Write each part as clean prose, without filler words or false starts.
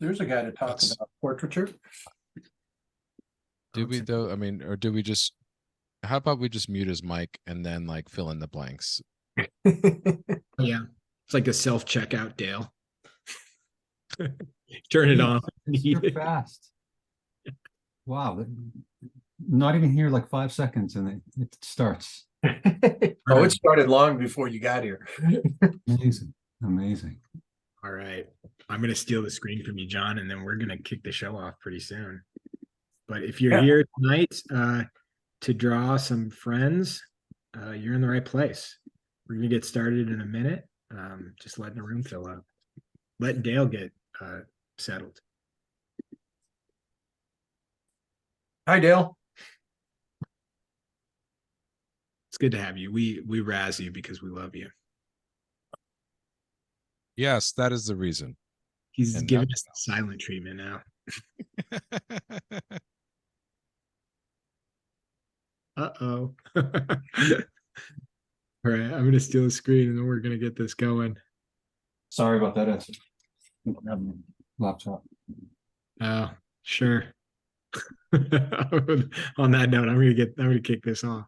There's a guy to talk That's, about portraiture. do we though? I mean, or do we just, how about we just mute his mic and then like fill in the blanks? Oh, yeah. It's like a self-checkout, Dale. Turn it on. Super fast. Wow. Not even here like 5 seconds and it starts. Oh, it started long before you got here. Amazing. Amazing. All right. I'm going to steal the screen from you, John, and then we're going to kick the show off pretty soon. But if you're here tonight to draw some friends, you're in the right place. We're going to get started in a minute. Just letting the room fill up. Let Dale get settled. Hi, Dale. It's good to have you. We razz you because we love you. Yes, that is the reason. He's And giving nothing us the silent treatment now. Uh-oh. All right, I'm gonna steal the screen and then we're gonna get this going. Sorry about that. Laptop. Oh, sure. On that note, I'm gonna kick this off.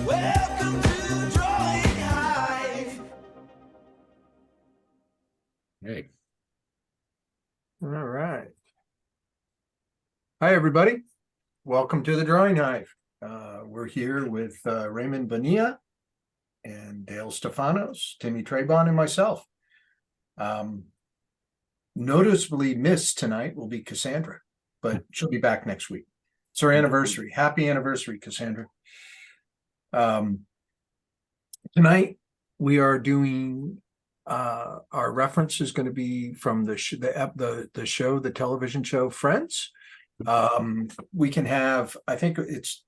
Welcome to Drawing Hive. Hey. All right. Hi, everybody. Welcome to the Drawing Hive. We're here with Raymond Bonilla and Dale Stefanos, Timmy Trebon, and myself. Noticeably missed tonight will be Cassandra, but she'll be back next week. It's our anniversary. Happy anniversary, Cassandra. Tonight we are doing our reference is going to be from the show, the television show Friends. We can have, I think it's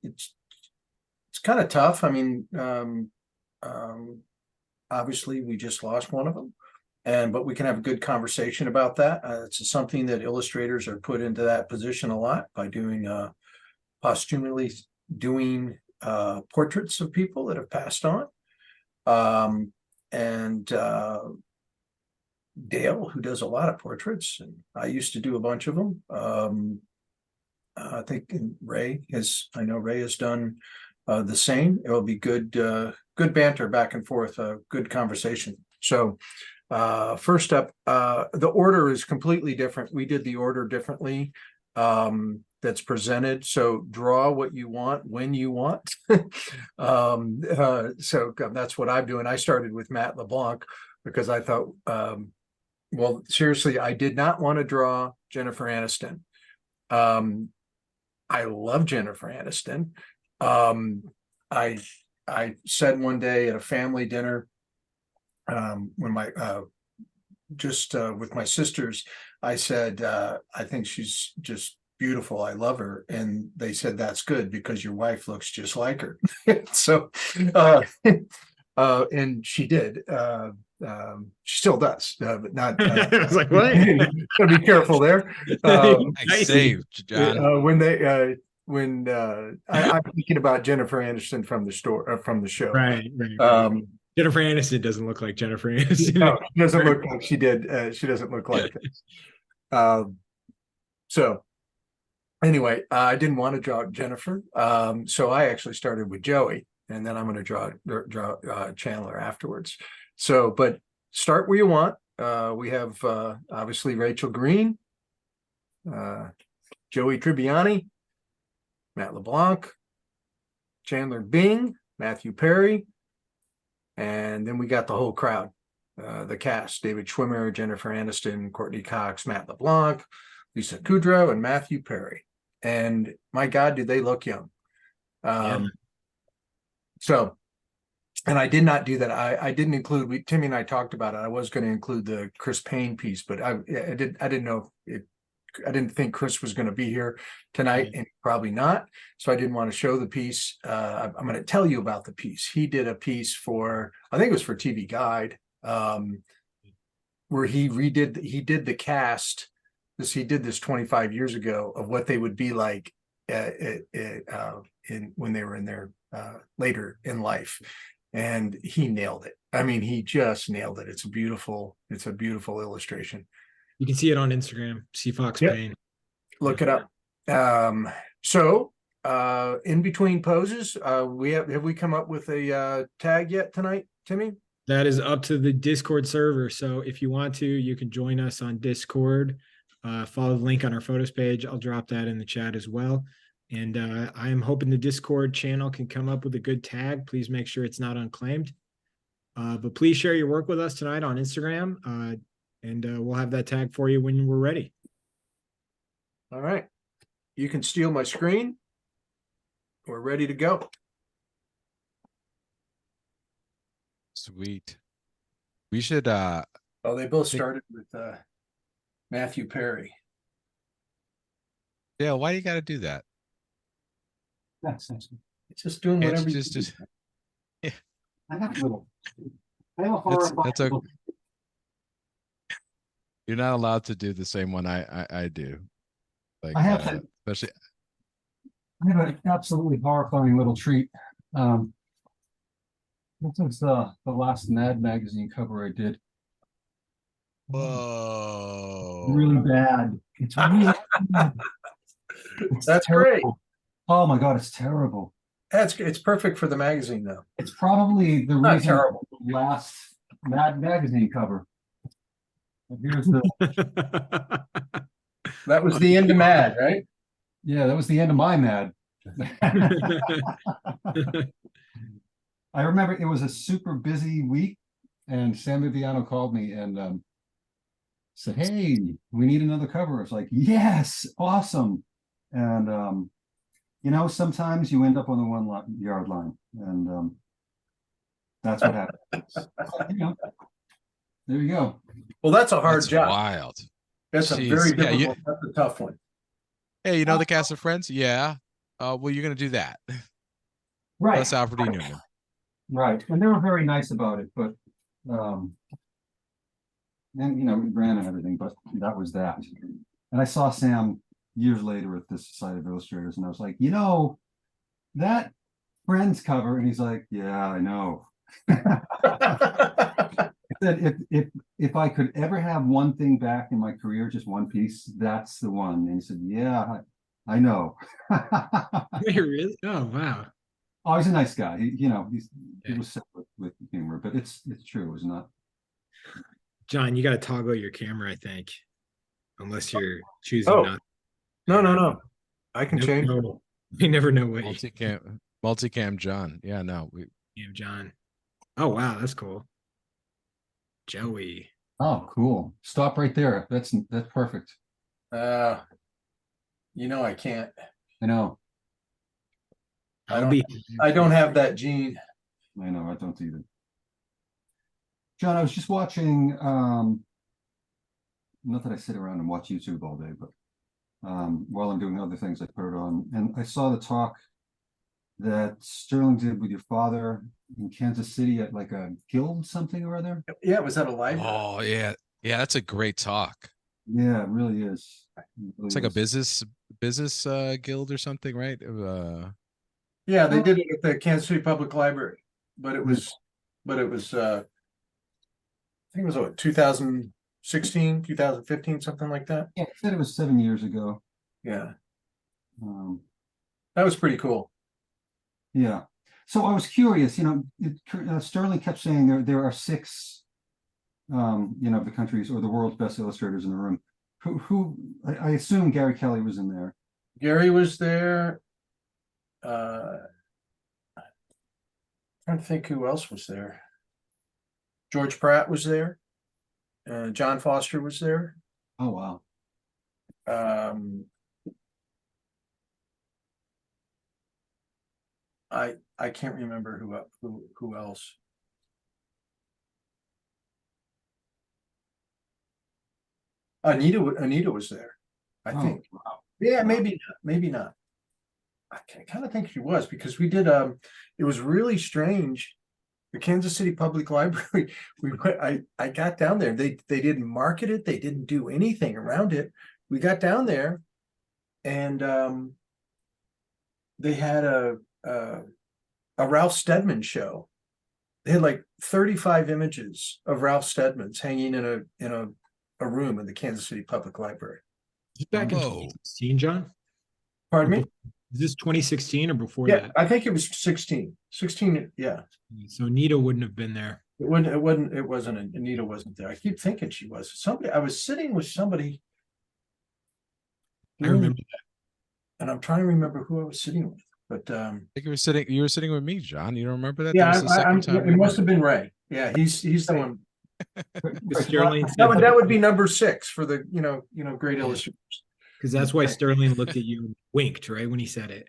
kind of tough. I mean, obviously we just lost one of them, but we can have a good conversation about that. It's something that illustrators are put into that position a lot by doing posthumously doing portraits of people that have passed on. Dale, who does a lot of portraits, and I used to do a bunch of them. I think I know Ray has done the same. It will be good banter back and forth, good conversation. So first up, the order is completely different. We did the order differently. That's presented. So draw what you want when you want. So that's what I'm doing. I started with Matt LeBlanc because I thought, well, seriously, I did not want to draw Jennifer Aniston. I love Jennifer Aniston. I said one day at a family dinner, when my with my sisters, I said, I think she's just beautiful. I love her. And they said, that's good because your wife looks just like her. So, and she did. She still does, but not. I was like, what? Gotta be careful there. Nice save, John. I'm thinking about Jennifer Aniston from the show. Right. Jennifer Aniston doesn't look like Jennifer Aniston. No, she doesn't look like she did. She doesn't look like this. So anyway, I didn't want to draw Jennifer. So I actually started with Joey, and then I'm going to draw Chandler afterwards. So, but start where you want. We have obviously Rachel Green, Joey Tribbiani, Matt LeBlanc, Chandler Bing, Matthew Perry, and then we got the whole crowd, the cast: David Schwimmer, Jennifer Aniston, Courtney Cox, Matt LeBlanc, Lisa Kudrow, and Matthew Perry. And my God, do they look young. So, and I did not do that. I didn't include, Timmy and I talked about it. I was going to include the Chris Payne piece, but I didn't know if I didn't think Chris was going to be here tonight, and probably not. So I didn't want to show the piece. I'm going to tell you about the piece. He did a piece for, I think it was for TV Guide, where he did the cast. He did this 25 years ago of what they would be like when they were in their later in life, and he nailed it. I mean, he just nailed it. It's a beautiful illustration. You can see it on Instagram. C Fox Yep. Payne. Look it up. So in between poses, have we come up with a tag yet tonight, Timmy? That is up to the Discord server. So if you want to, you can join us on Discord. Follow the link on our photos page. I'll drop that in the chat as well. And I am hoping the Discord channel can come up with a good tag. Please make sure it's not unclaimed. But please share your work with us tonight on Instagram. And we'll have that tag for you when we're ready. All right. You can steal my screen. We're ready to go. Sweet. We should Oh, they both think- started with Matthew Perry. yeah, why you gotta do that? That's It's just doing Can't you whatever you just do. I have a little. I have a horrifying that's a- little- you're not allowed to do the same one I do. Like I have to- especially I have an absolutely horrifying little treat. This is the last Mad magazine cover I did. whoa. Really bad. It's really bad. It's That's great. terrible. Oh my God, it's terrible. It's perfect for the magazine though. It's probably the Not reason terrible. the last Mad magazine cover. Here's the, That was the end of Mad, right? yeah, that was the end of my Mad. I remember it was a super busy week and Sam Viviano called me and said, hey, we need another cover. I was like, yes, awesome. And sometimes you end up on the 1 yard line and that's what happens. There you go. Well, that's a hard That's job. wild. That's a Jeez. very Yeah, difficult, that's a tough one. Hey, you know the cast of Friends? Yeah. Well, you're gonna do that. Right. That's Alfred E. Newman. Right, and they were very nice about it, but, and we ran and everything, but that was that. And I saw Sam years later at the Society of Illustrators, and I was like, that Friends cover, and he's like, yeah, I know. I said, if I could ever have one thing back in my career, just one piece, that's the one. And he said, yeah, I know. Really? Oh, wow. Oh, he's a nice guy. He Yeah. was set with humor, but it's true. It was not. John, you got to toggle your camera, I think, unless you're choosing Oh. not. No. I can Never change. know. You never know what you Multicam John. Yeah, no. have, John. Oh, wow, that's cool. Joey. Oh, cool. Stop right there. That's perfect. I can't. I know. I don't have that gene. I know. I don't either. John, I was just watching. Not that I sit around and watch YouTube all day, but while I'm doing other things, I put it on, and I saw the talk that Sterling did with your father in Kansas City at like a guild something or other. Yeah, was that a library? Oh yeah. Yeah, that's a great talk. Yeah, it really is. It's like a business guild or something, right? Yeah, they did it at the Kansas City Public Library, but it was I think it was what, 2016, 2015, something like that. Yeah, it said it was 7 years ago. Yeah, Um, that was pretty cool. Yeah. So I was curious, Sterling kept saying there are 6, the country's or the world's best illustrators in the room. Who I assume Gary Kelly was in there. Gary was there. Trying to think who else was there. George Pratt was there. John Foster was there. Oh, wow. I can't remember who else. Anita was there, I Oh, think. wow. Yeah, Wow. maybe not. I kind of think she was, because we did it was really strange. the Kansas City Public Library, I got down there. They didn't market it. They didn't do anything around it. We got down there and they had a Ralph Steadman show. They had like 35 images of Ralph Steadman's hanging in a room in the Kansas City Public Library. Is it back in Whoa. 2016, John? Pardon me? Is this 2016 or before Yeah, that? I think it was 16. 16, yeah. So Nita wouldn't have been there. It wasn't, Anita wasn't there. I keep thinking she was. I was sitting with somebody. I remember that. And I'm trying to remember who I was sitting with, but I think you were sitting with me, John. You don't remember that? yeah, That was the second time we it must met. have been Ray. Yeah, he's the one. Sterling That would be number 6 for the, great Yeah. illustrators. because that's why Sterling looked at you and winked, right, when he said it.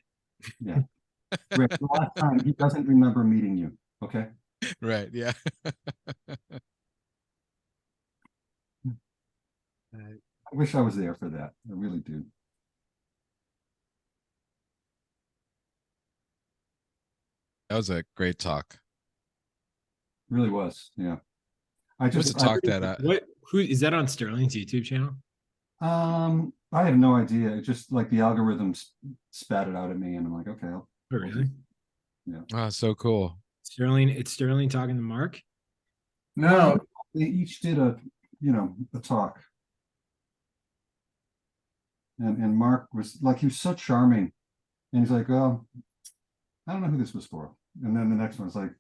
Yeah. Rick, the last time, he doesn't remember meeting you, okay? Right. Yeah. I wish I was there for that. I really do. That was a great talk. Really was, yeah. I It was just, a talk that Who is that on Sterling's YouTube channel? I have no idea. It just like the algorithms spat it out at me and I'm like, okay, Oh, really? so cool. It's Sterling talking to Mark. No, they each did a talk. And Mark was like, he was so charming. And he's like, oh, I don't know who this was for. And then the next one's like,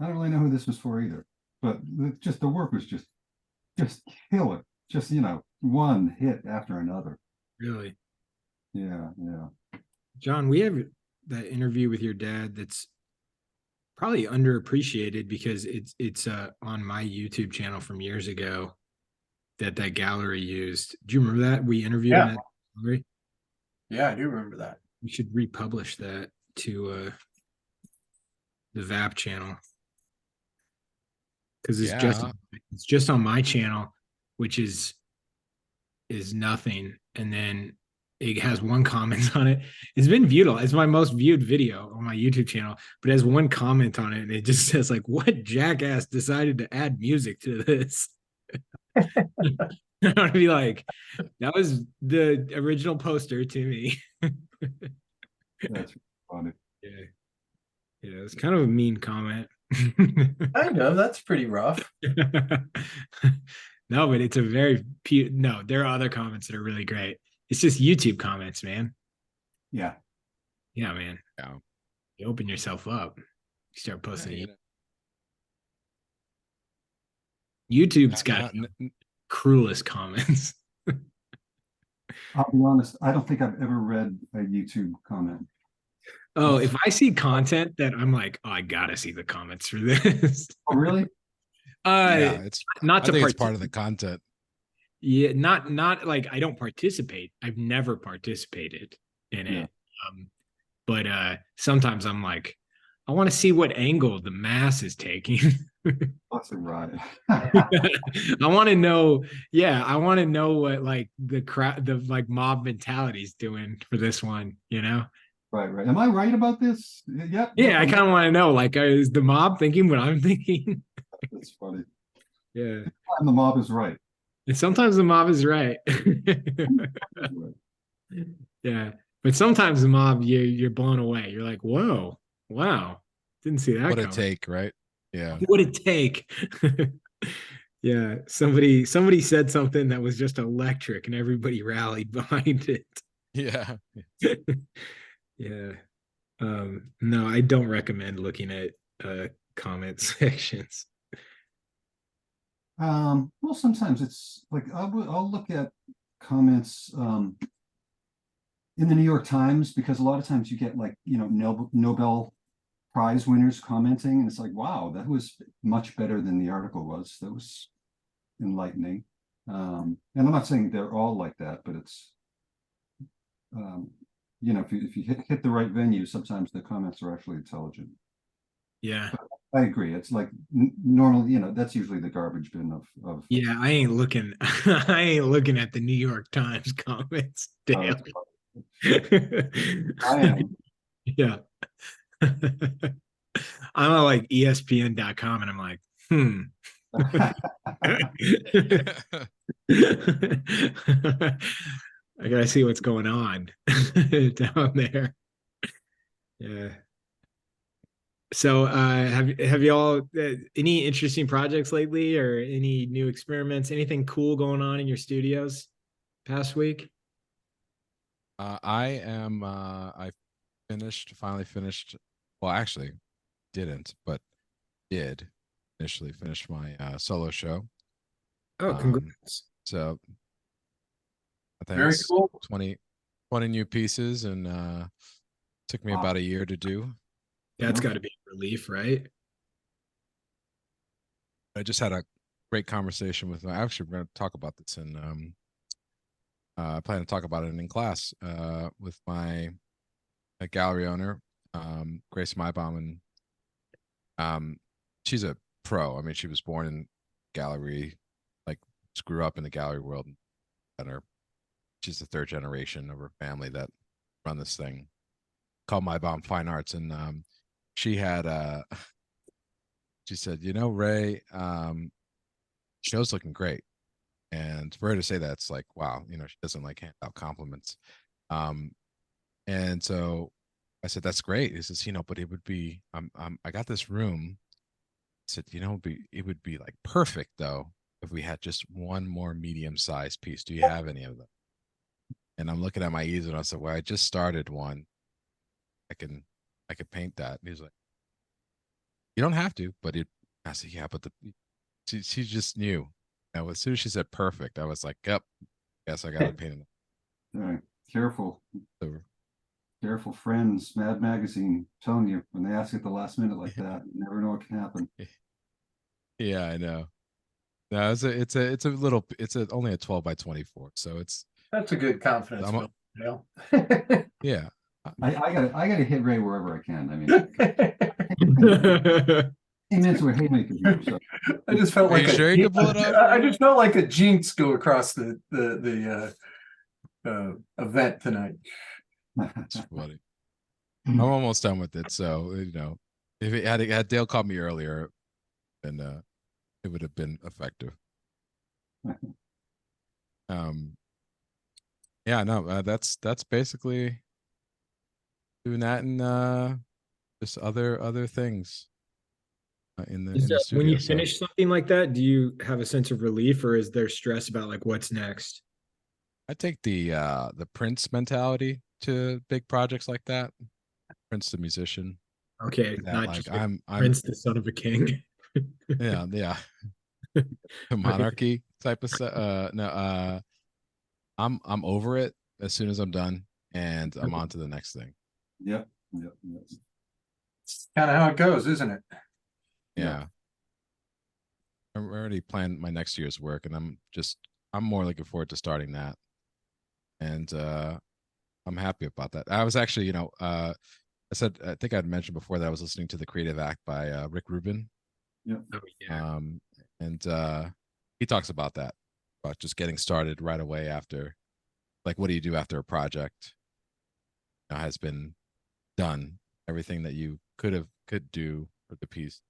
I don't really know who this was for either. But the work was just killer. Just, one hit after another. Really? Yeah, yeah. John, we have that interview with your dad that's probably underappreciated because it's on my YouTube channel from years ago that gallery used. Do you remember that? We interviewed him at that gallery. yeah, I do remember that. We should republish that to the VAP channel. Because it's just on my channel, which is nothing. And then it has one comment on it. It's been viewed. It's my most viewed video on my YouTube channel, but it has one comment on it, and it just says like, "What jackass decided to add music to this?" I'd be like, "That was the original poster to me." That's funny. Yeah, it's kind of a mean comment. I know that's pretty rough. No, but it's a very no. There are other comments that are really great. It's just YouTube comments, man. Yeah. Yeah, man. Yeah. You open yourself up. You start posting. Yeah, YouTube's Not- got not- cruelest comments. I'll be honest, I don't think I've ever read a YouTube comment. Oh, if I see content that I'm like, oh, I gotta see the comments for this. Oh, really? yeah, it's Not I to think it's part of the participate. content. Yeah, not like I don't participate. I've never participated in Yeah. it. But sometimes I'm like, I want to see what angle the mass is taking. That's a ride. I want to know, I want to know what like the crowd, the like mob mentality is doing for this one, Right. Am I right about this? Yep. Yeah, I kind of want to know, like, is the mob thinking what I'm thinking? That's funny. Yeah. And the mob is right. And sometimes the mob is right. Yeah. But sometimes the mob, you're blown away. You're like, whoa, wow. Didn't see that What it coming. take, right? Yeah. What would it take? Yeah. Somebody said something that was just electric and everybody rallied behind it. Yeah. Yeah. No, I don't recommend looking at comment sections. Well, sometimes it's like I'll look at comments in the New York Times because a lot of times you get like Nobel Prize winners commenting, and it's like, wow, that was much better than the article was. That was enlightening. And I'm not saying they're all like that, but it's if you hit the right venue, sometimes the comments are actually intelligent. Yeah. I agree. It's like normally, that's usually the garbage bin of Yeah, I ain't looking at the New York Times comments daily. I am. Yeah. I'm at like ESPN.com and I'm like, I gotta see what's going on down there. Yeah. So, have y'all any interesting projects lately, or any new experiments? Anything cool going on in your studios past week? I finally finished. Well, actually, didn't, but did initially finish my solo show. Oh, Um, congrats! So I think Very it's cool. 20 new pieces, and took me Wow. about a year to do. That's Yep. got to be a relief, right? I just had a great conversation with my. Actually, we're going to talk about this in. I plan to talk about it in class with my gallery owner, Grace Maibaum, and she's a pro. I mean, she was born in gallery, like grew up in the gallery world, and she's the third generation of her family that run this thing called Maibaum Fine Arts, and she had she said, Ray, show's looking great. And for her to say that, it's like, wow, she doesn't like hand out compliments. And so I said, that's great. He says, but it would be, I got this room. I said, it would be like perfect though, if we had just one more medium-sized piece. Do you have any of them? And I'm looking at my easel and I said, well, I just started one. I could paint that. And he's like, you don't have to, but I said, yeah, but she just knew. Now, as soon as she said perfect, I was like, yep, guess I got to paint it. All right. Careful. Over. Careful, friends. Mad Magazine telling you when they ask at the last minute like that, you never know what can happen. Yeah, I know. No, it's only a 12 by 24. So That's a good confidence I'm a- build, you know? yeah. I gotta hit Ray wherever I can. I mean, he meant to a haymaker here. So I just felt Are like you sure you can pull it off, I Ray? just felt like a jinx go across the event tonight. It's funny. I'm almost done with it. So, if it had Dale called me earlier, then it would have been effective. Yeah, no, that's basically doing that, and just other things in the When studio. you So finish something like that, do you have a sense of relief, or is there stress about like what's next? I take the Prince mentality to big projects like that. Prince the musician. Okay, That not like just like I'm Prince, the son of a king. yeah the monarchy type of stuff. No, I'm over it as soon as I'm done, and I'm on to the next thing. yep. It's kind of how it goes, isn't it? Yeah. I already planned my next year's work, and I'm more looking forward to starting that. And I'm happy about that. I was actually, I think I'd mentioned before that I was listening to The Creative Act by Rick Rubin. Yep. Oh yeah. And he talks about that, about just getting started right away after, like, what do you do after a project has been done? Everything that you could do for the piece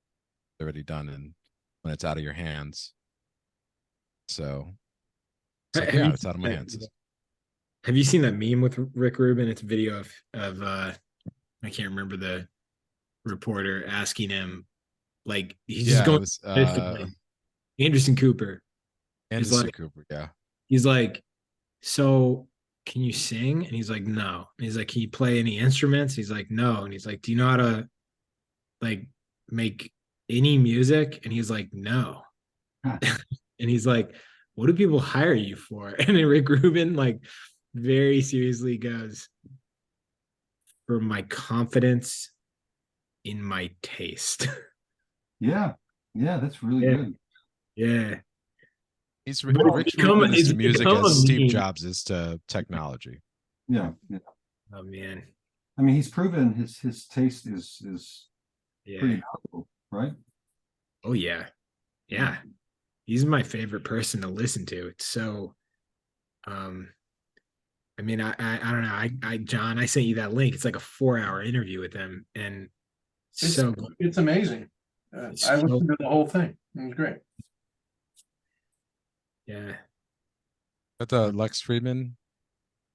already done, and when it's out of your hands. So it's like, yeah, it's out of my hands. Have you seen that meme with Rick Rubin? It's a video of I can't remember the reporter asking him, like he's just Yeah, it going was Anderson Cooper. Anderson like- Cooper. Yeah. He's like, so can you sing? And he's like, no. And he's like, can you play any instruments? He's like, no. And he's like, do you know how to like make any music? And he's like, no. Huh. And he's like, what do people hire you for? And then Rick Rubin like very seriously goes, for my confidence in my taste. Yeah. That's really Yeah. good. Yeah. He's But it's Rich become- Rubin is it's to music become a as Steve meme. Jobs is to technology. Yeah. Oh man. I mean, he's proven his taste is pretty Yeah. valuable, right? Oh yeah. Yeah. He's my favorite person to listen to. It's so I mean, I don't know. I John, I sent you that link. It's like a 4-hour interview with him. And It's, So good. it's amazing. It's I so- listened to the whole thing. It was great. Yeah. But the Lex Friedman,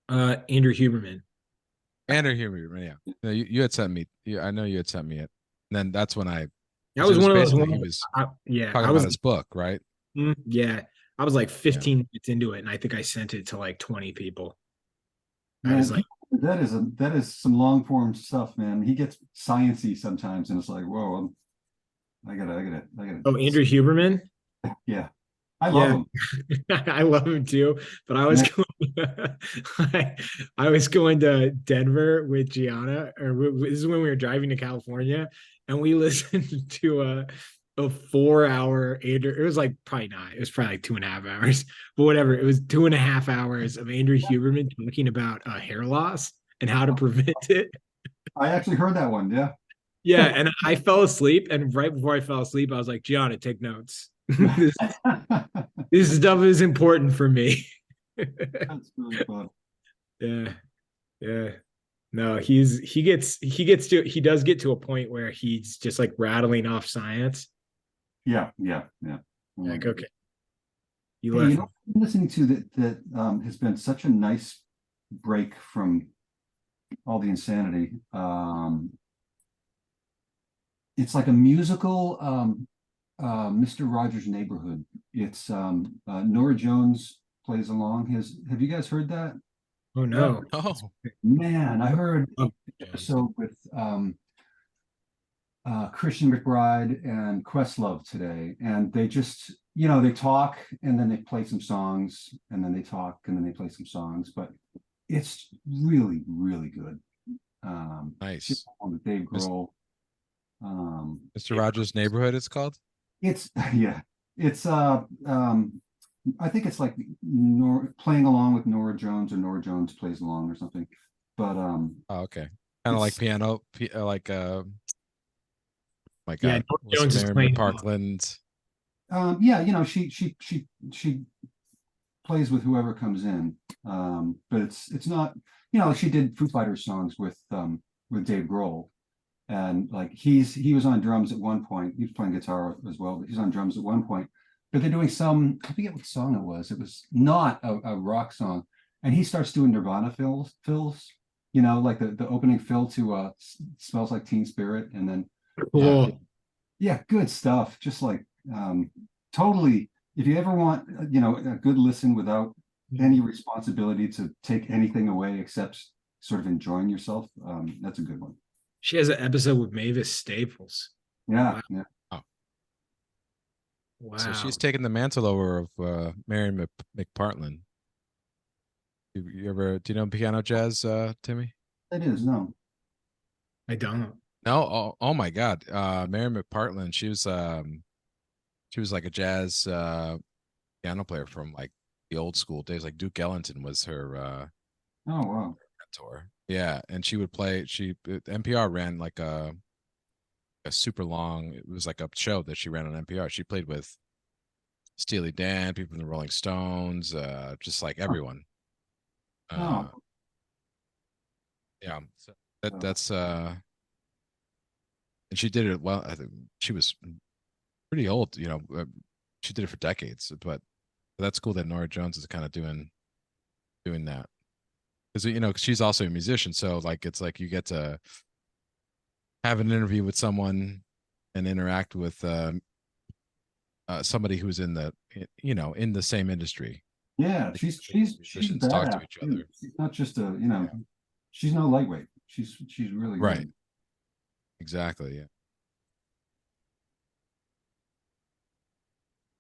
Andrew Huberman. Andrew Huberman, yeah. No, you had sent me. I know you had sent me it. And then that's when That 'cause was it one of those basically he ones. was Yeah, talking I about was. his book, right? Yeah, I was like 15 minutes into it, and I think I sent it to like 20 people. I Man, was like, that is some long form stuff, man. He gets sciency sometimes, and it's like, whoa, I gotta. "Oh, Andrew Huberman." Yeah, I Yeah. love him. I love him too, but I was I was going to Denver with Gianna, or this is when we were driving to California, and we listened to a 4 hour Andrew. It was like probably not. It was probably like 2.5 hours, but whatever. It was 2.5 hours of Andrew Huberman talking about hair loss and how to prevent it. I actually heard that one. Yeah. Yeah, and I fell asleep, and right before I fell asleep, I was like, Gianna, take notes. This stuff is important for me. That's really fun. Yeah, yeah. No, he does get to a point where he's just like rattling off science. Yeah. Like, okay, you Hey, left. you know, what I'm listening to that has been such a nice break from all the insanity. It's like a musical, Mr. Rogers' Neighborhood. It's Nora Jones plays along. Have you guys heard that? Oh no. Oh, Man, I heard Oh, an episode with Christian McBride and Questlove today, and they just, they talk and then they play some songs, and then they talk and then they play some songs, but it's really, really good. nice. On Dave Mis- Grohl. Mr. Rogers' Neighborhood, it's called. It's yeah, it's I think it's like playing along with Nora Jones, or Nora Jones plays along or something. But Oh, okay. Kind of like it's- piano, like my Yeah, God, Norm what's Jones is Mary playing. McParkland? yeah, she plays with whoever comes in. But it's not, she did Foo Fighters songs with Dave Grohl. And like he was on drums at one point. He was playing guitar as well, but he's on drums at one point. But they're doing I forget what song it was. It was not a rock song. And he starts doing Nirvana fills, like the opening fill to Smells Like Teen Spirit. And then Cool. yeah, good stuff. Just like totally, if you ever want, a good listen without any responsibility to take anything away except sort of enjoying yourself, that's a good one. She has an episode with Mavis Staples. Yeah, Wow. yeah. Wow. So she's taken the mantle over of Mary McPartland. Do you know piano jazz, Timmy? It is, no. I don't. No, oh my God. Mary McPartland, she was like a jazz piano player from like the old school days. Like Duke Ellington was her Oh, wow. mentor. Yeah, and she would play. NPR ran like a super long. It was like a show that she ran on NPR. She played with Steely Dan, people from the Rolling Stones, just like everyone. Oh. Yeah, so that's and she did it well. I think she was pretty old, she did it for decades, but that's cool that Nora Jones is kind of doing that, because she's also a musician, so like it's like you get to have an interview with someone and interact with somebody who's in the in the same industry. Yeah, she's Musicians talk to badass, each too. other. She's not just she's no lightweight. She's really Right. good. Exactly, yeah.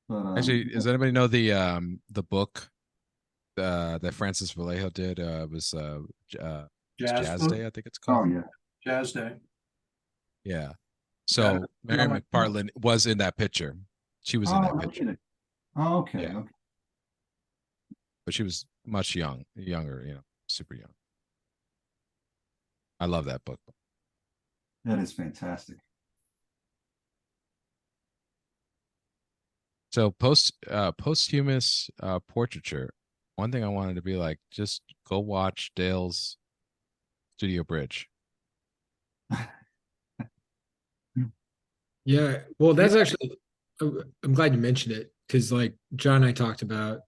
But Actually, does anybody know the book that Francis Vallejo did? Was Jazz book? Day, I think it's oh called. yeah. Jazz Day. Yeah. So Mary no, McPartland was in that picture. She was in that picture, Okay. Oh, okay. Yeah. Okay. but she was much younger, super young. I love that book. That is fantastic. So posthumous portraiture. One thing I wanted to be like, just go watch Dale's Studio Bridge. Yeah, well, that's actually, I'm glad you mentioned it because, like, John and I talked about,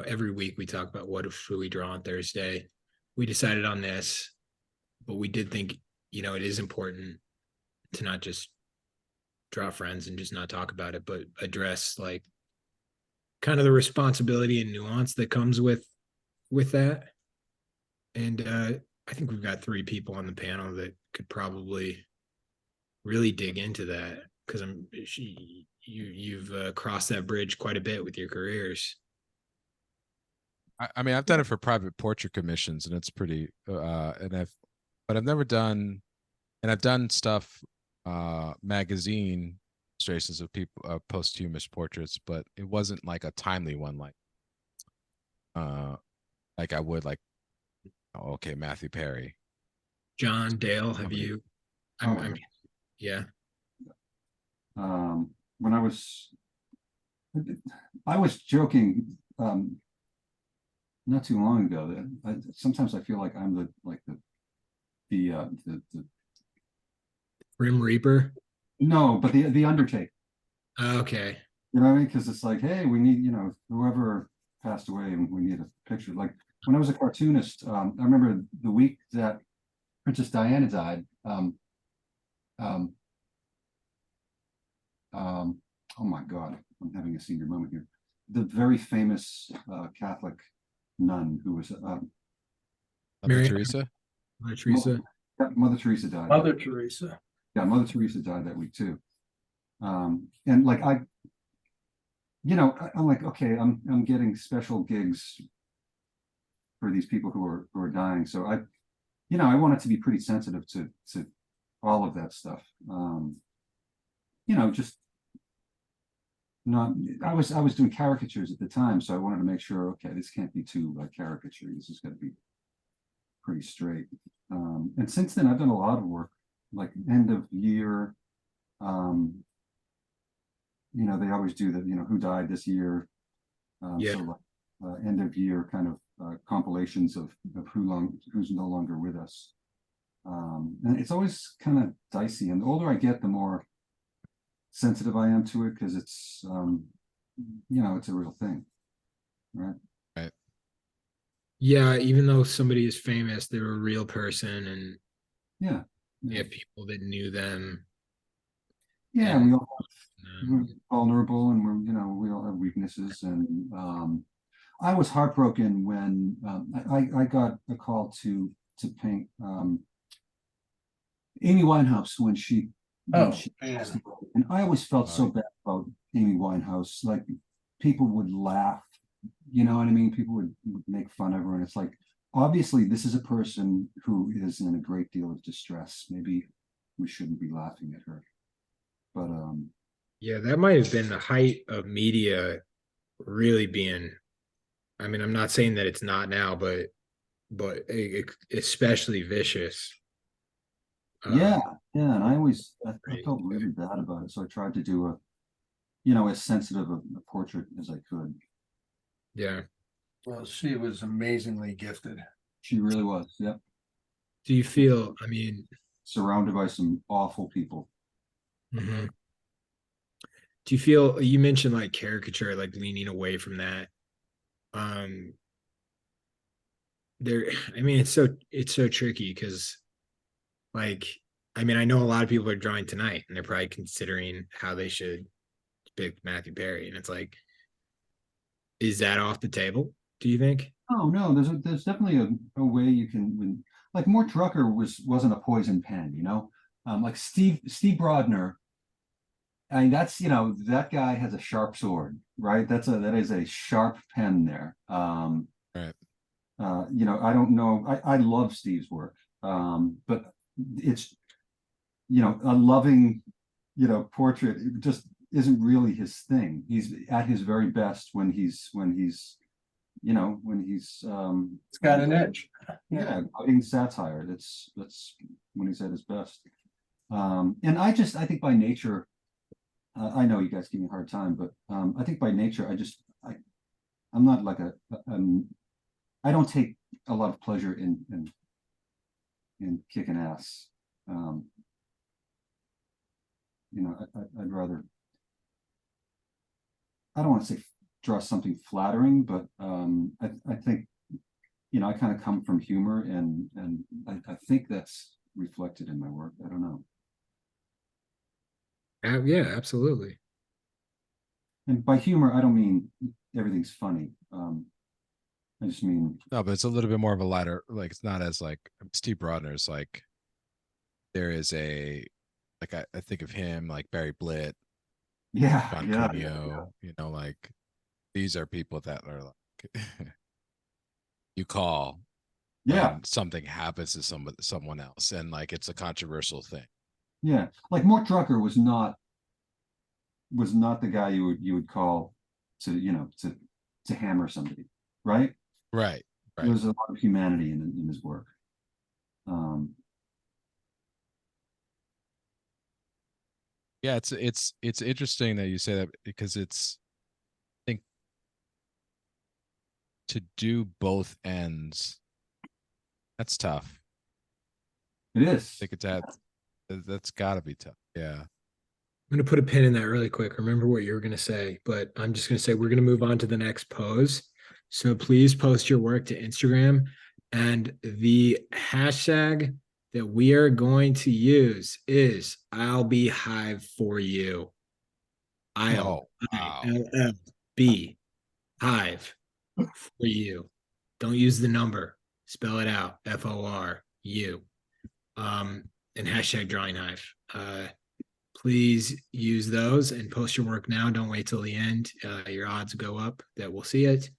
every week we talk about what should we draw on Thursday. We decided on this, but we did think, it is important to not just draw friends and just not talk about it, but address like kind of the responsibility and nuance that comes with that. And I think we've got 3 people on the panel that could probably really dig into that because you've crossed that bridge quite a bit with your careers. I mean, I've done it for private portrait commissions, and it's pretty. But I've never done, and I've done stuff, magazine illustrations of people, posthumous portraits, but it wasn't like a timely one, uh, like I would like. Oh, okay, Matthew Perry. John, Dale, have Somebody- you? Oh, I'm yeah. When I was joking, not too long ago that sometimes I feel like I'm the Grim Reaper. no, but the Undertaker. Okay. You know what I mean? Because it's like, hey, we need, whoever passed away and we need a picture. Like when I was a cartoonist, I remember the week that Princess Diana died. Oh my God, I'm having a senior moment here. The very famous Catholic nun who was Mother Mary- Teresa. Teresa. Mother Teresa died. Mother Teresa. Yeah, Mother Teresa died that week too. And like I'm like, okay, I'm getting special gigs for these people who are dying. So I want it to be pretty sensitive to all of that stuff. Just not. I was doing caricatures at the time, so I wanted to make sure, okay, this can't be too caricature. This is going to be pretty straight. And since then, I've done a lot of work, like end of year. They always do that. Who died this year. Yeah. So like end of year kind of compilations of who's no longer with us. And it's always kind of dicey. And the older I get, the more sensitive I am to it because it's it's a real thing, right? Right. Yeah, even though somebody is famous, they're a real person, and Yeah. you have people that knew them. Yeah, And, we all we're vulnerable and we all have weaknesses. And I was heartbroken when I got a call to paint Amy Winehouse when she Oh, passed away. And I always felt so bad about Amy Winehouse. Like people would laugh, you know what I mean? People would make fun of her, and it's like, obviously this is a person who is in a great deal of distress. Maybe we shouldn't be laughing at her. But yeah, that might have been the height of media really being. I mean, I'm not saying that it's not now, but especially vicious. yeah, and I Right. felt really bad about it. So I tried to do as sensitive a portrait as I could. Yeah. Well, she was amazingly gifted. She really was. Yep. Do you feel? I mean, Surrounded by some awful people. mhm. Do you feel? You mentioned like caricature, like leaning away from that. Um, there. I mean, it's so tricky because, like, I mean, I know a lot of people are drawing tonight, and they're probably considering how they should pick Matthew Perry, and it's like, is that off the table? Do you think? Oh no, there's definitely a way you can like Mort Drucker wasn't a poison pen, like Steve Brodner. I mean, that's that guy has a sharp sword, right? That is a sharp pen there. Right. I don't know. I love Steve's work, but it's a loving portrait just isn't really his thing. He's at his very best when he's It's got an edge. yeah, cutting satire. That's when he's at his best. And I think by nature, I know you guys give me a hard time, but I think by nature, I'm not like I don't take a lot of pleasure in kicking ass. You know, I'd rather, I don't want to say draw something flattering, but I think, you know, I kind of come from humor, and I think that's reflected in my work. I don't know. Yeah, absolutely. And by humor, I don't mean everything's funny. I just mean, No, but it's a little bit more of a lighter, like it's not as like Steve Brodner's like there is a like I think of him like Barry Blitt, yeah, John yeah, Cuneo, you know, like these are people that are like you call yeah, when something happens to someone else and like it's a controversial thing. yeah. Like Mort Drucker was not the guy you would call to, you know, to hammer somebody, right? Right. There Right. was a lot of humanity in his work. Um, Yeah, it's interesting that you say that because I think to do both ends, that's tough. it I is. think that's gotta be tough. Yeah. I'm going to put a pin in that really quick. Remember what you were going to say, but I'm just going to say we're going to move on to the next pose. So please post your work to Instagram, and the hashtag that we are going to use is I'll be Hive for you. I'll Oh, wow. ILLB Hive for you. Don't use the number. Spell it out. FORU. And hashtag drawing hive. Please use those and post your work now. Don't wait till the end. Your odds go up that we'll see it.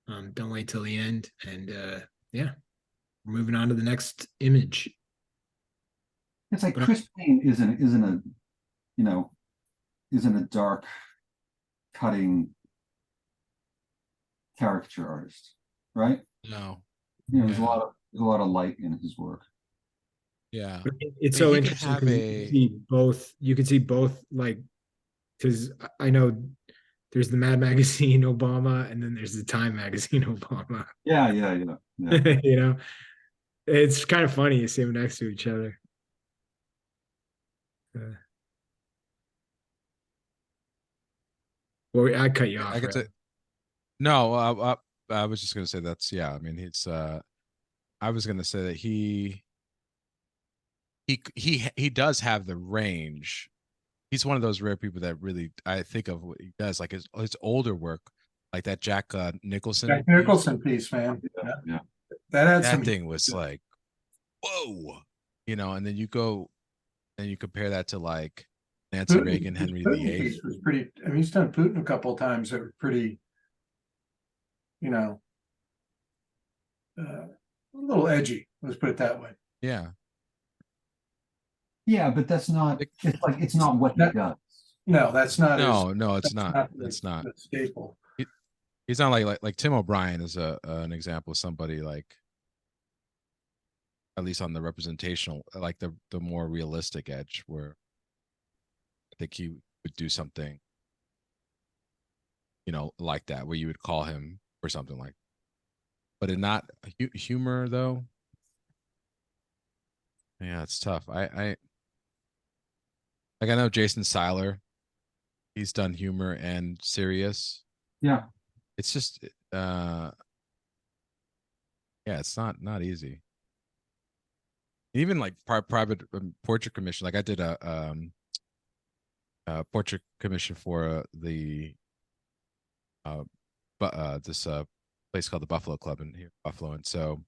Don't wait till the end. And yeah, we're moving on to the next image. It's like But Chris Payne isn't a, you know, isn't a dark cutting caricature artist, right? No. You know, Yeah. there's a lot of light in his work. Yeah. it's I mean, so he could interesting have because a you can see both like because I know there's the Mad Magazine Obama and then there's the Time Magazine Obama. Yeah, yeah, yeah, yeah. You know, it's kind of funny to see them next to each other. Well, I cut you I off, get right? to no, I was just gonna say that's yeah. I mean, he's I was gonna say that he does have the range. He's one of those rare people that really I think of what he does, like his older work, like that Jack Nicholson Jack piece. Nicholson piece, man. Yeah, Yeah. yeah. That had That some. thing was like, whoa, you know, and then you go and you compare that to like Nancy Putin, Reagan, his Henry Putin VIII. piece was pretty. I mean, he's done Putin a couple of times that were pretty, you know, a little edgy. Let's put it that way. Yeah. Yeah, but that's not, Like, it's like, it's not what he That- does. No, that's not his. no, it's That's not. not It's not. the staple. He's not like Tim O'Brien is an example of somebody like at least on the representational, like the more realistic edge, where I think he would do something, you know, like that, where you would call him for something like. But in not humor though, yeah, it's tough. I like I know Jason Seiler, he's done humor and serious. Yeah, It's just yeah, it's not easy. Even like private portrait commission, like I did a portrait commission for the but this place called the Buffalo Club in here, Buffalo, and so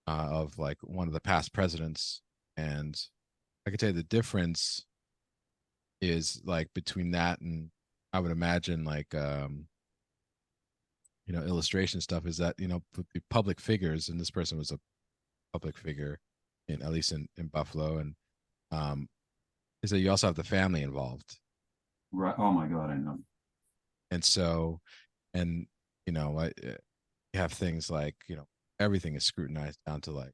of like one of the past presidents, and I could tell you the difference is like between that and I would imagine like you know illustration stuff is that you know the public figures, and this person was a public figure in at least in Buffalo, and um is that you also have the family involved, right. Oh my God, I know. and so and you know you have things like you know everything is scrutinized down to like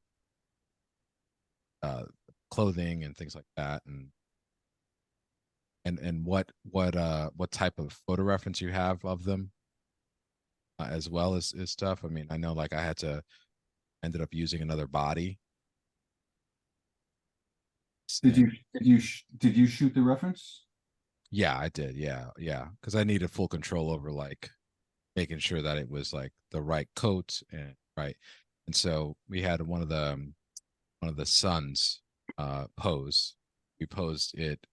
clothing and things like that, and what type of photo reference you have of them as well as stuff. I mean, I know like I had to ended up using another body Did you shoot the reference? Yeah, I did. Yeah, yeah. Because I needed full control over like making sure that it was like the right coat and right. And so we had one of the sons pose. We posed it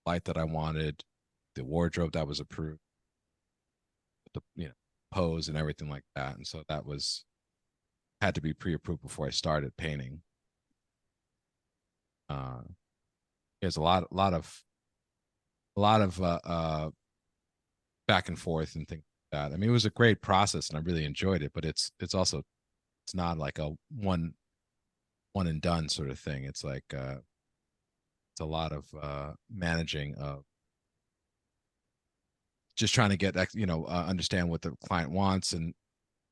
light that I wanted, the wardrobe that was approved, the pose and everything like that. And so that was had to be pre-approved before I started painting. There's a lot of back and forth and things like that. I mean, it was a great process and I really enjoyed it, but it's also it's not like a one and done sort of thing. It's like it's a lot of managing of just trying to get understand what the client wants, and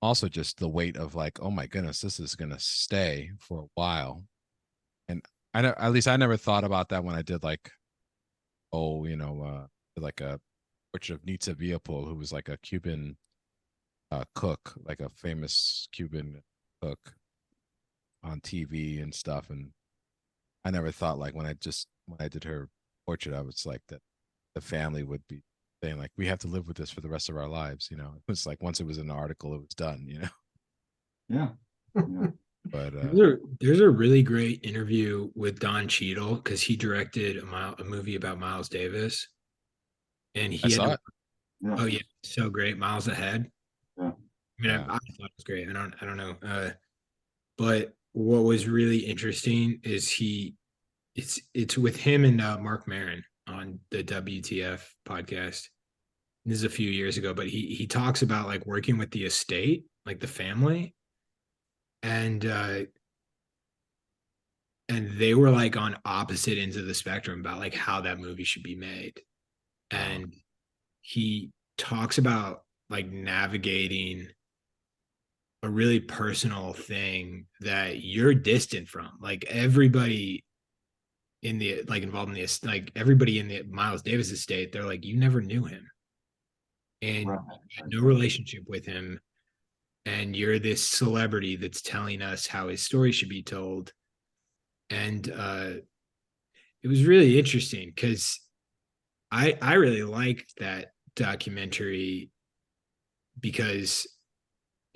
also just the weight of like, oh my goodness, this is gonna stay for a while. And I know, at least I never thought about that when I did like, like a portrait of Nitsa Viapol, who was like a Cuban cook, like a famous Cuban cook on TV and stuff. And I never thought like when I did her portrait, I was like that the family would be saying like, we have to live with this for the rest of our lives. It was like once it was in an article, it was done. Yeah. Yeah. But There's a really great interview with Don Cheadle because he directed a movie about Miles Davis, and I he had saw to, it. Yeah. oh yeah, so great, Miles Ahead. Yeah. I mean, Yeah. I thought it was great. I don't know. But what was really interesting is it's with him and Mark Maron on the WTF podcast. This is a few years ago, but he talks about like working with the estate, like the family, and they were like on opposite ends of the spectrum about like how that movie should be made. And he talks about like navigating a really personal thing that you're distant from. Like everybody in the like involved in this, like everybody in the Miles Davis estate, they're like, you never knew him and Right. no relationship with him. And you're this celebrity that's telling us how his story should be told. And it was really interesting because I really liked that documentary because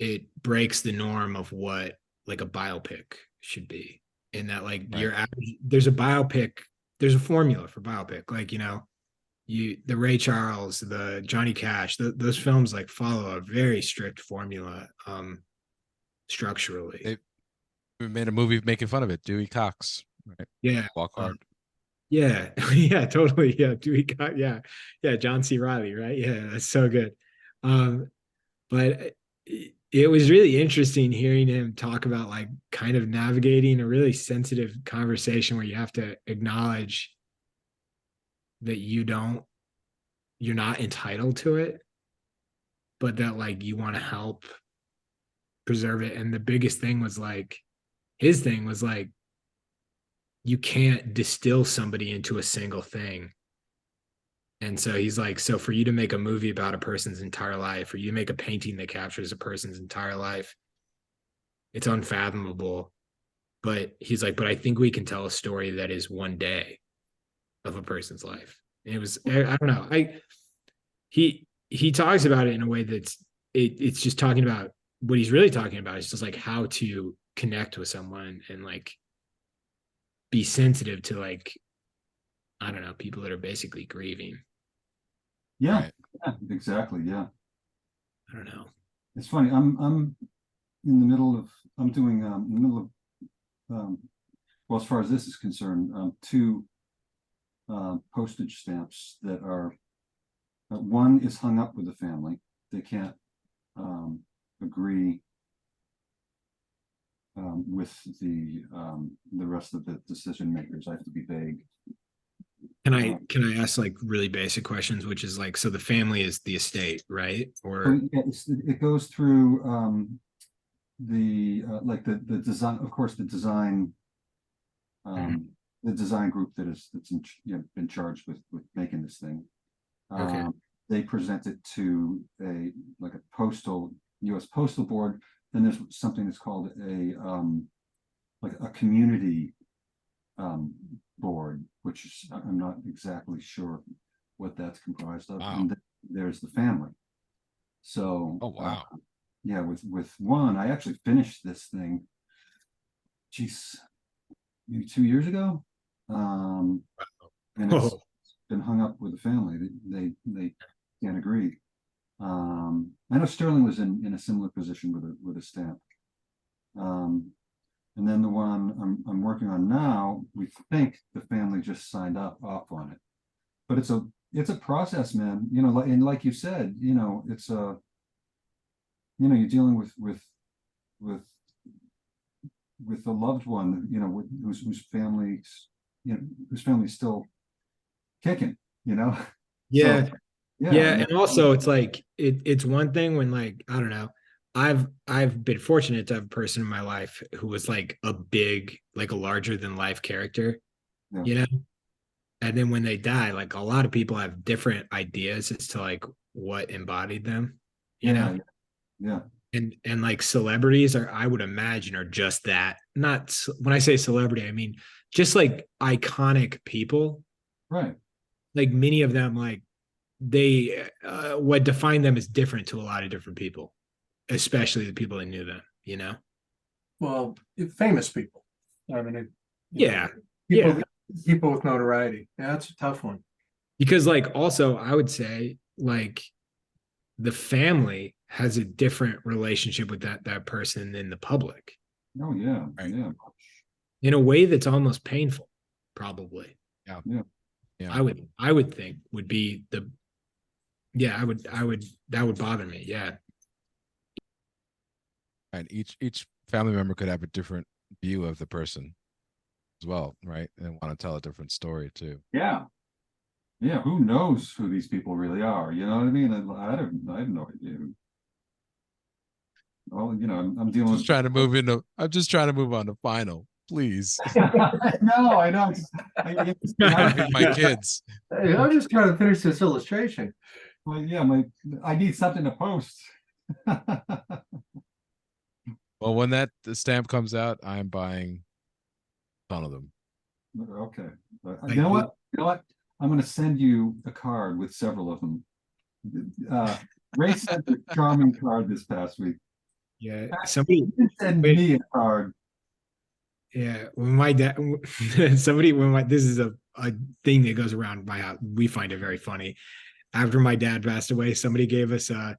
it breaks the norm of what like a biopic should be. And that like Right. there's a biopic, there's a formula for biopic. Like, the Ray Charles, the Johnny Cash, those films like follow a very strict formula structurally. We made a movie making fun of it. Dewey Cox, right? Yeah. Walk Hard. Yeah. Yeah, totally. Yeah. Yeah. John C. Riley, right? Yeah, that's so good. But it was really interesting hearing him talk about like kind of navigating a really sensitive conversation where you have to acknowledge that you're not entitled to it, but that like you want to help preserve it. And the biggest thing was like his thing was like you can't distill somebody into a single thing. And so he's like, so for you to make a movie about a person's entire life, or you make a painting that captures a person's entire life, it's unfathomable. But he's like, but I think we can tell a story that is one day of a person's life. And it was, I don't know. He talks about it in a way it's just talking about what he's really talking about is just like how to connect with someone and like be sensitive to like, I don't know, people that are basically grieving. Yeah. Right. Yeah, exactly. Yeah. I don't know. It's funny. I'm in the middle of I'm doing in the middle of well, as far as this is concerned, two postage stamps that are one is hung up with the family. They can't agree with the rest of the decision makers. I have to be vague. Can I ask like really basic questions, which is like, so the family is the estate, right? So, Or yeah, it goes through like the design, of course, the design group that's been charged with making this thing. Okay. They present it to a US Postal Board. Then there's something that's called a like a community board, which is, I'm not exactly sure what that's comprised of. Wow. And then there's the family. So, Oh, wow. yeah, with one, I actually finished this thing, geez, maybe 2 years ago. And it's Oh, been hung up with the family. They can't agree. I know Sterling was in a similar position with a stamp. And then the one I'm working on now, we think the family just signed off on it. But it's a process, man. You know, and like you said, you know, it's a, you know, you're dealing with the loved one, you know, whose family's, you know, whose family's still kicking, you know. yeah. So, yeah, Yeah, and and also it's like it's one thing when, like, I don't know. I've been fortunate to have a person in my life who was like a big, like a larger than life character, yeah, you know? And then when they die, like a lot of people have different ideas as to like what embodied them, you yeah, know? yeah, And like celebrities are, I would imagine, are just that. Not when I say celebrity, I mean just like iconic people. right. Like many of them, like they what defined them is different to a lot of different people, especially the people that knew them, you know. Well, famous people. I mean, Yeah, people, yeah, people with notoriety. Yeah, that's a tough one. because like also I would say like the family has a different relationship with that person than the public, Oh, yeah, Right. yeah, in a way that's almost painful, probably. Yeah. yeah. Yeah. I would think would be the, yeah, I would that would bother me, yeah. And each family member could have a different view of the person as well, right? And want to tell a different story too. Yeah. Yeah, who knows who these people really are? You know what I mean? I have no idea. Well, you know, I'm dealing Just with. trying to move into. I'm just trying to move on to final, please. No, I know. I hate my kids. Hey, I'm just trying to finish this illustration. Well, yeah, I need something to post. Well, when the stamp comes out, I'm buying a ton of them. Okay. Like, You know what? You know what? I'm going to send you a card with several of them. Ray sent a charming card this past week. yeah, somebody, He did send wait. me a card. Yeah, when my dad, somebody, when my, this is a thing that goes around my house. We find it very funny. After my dad passed away, somebody gave us a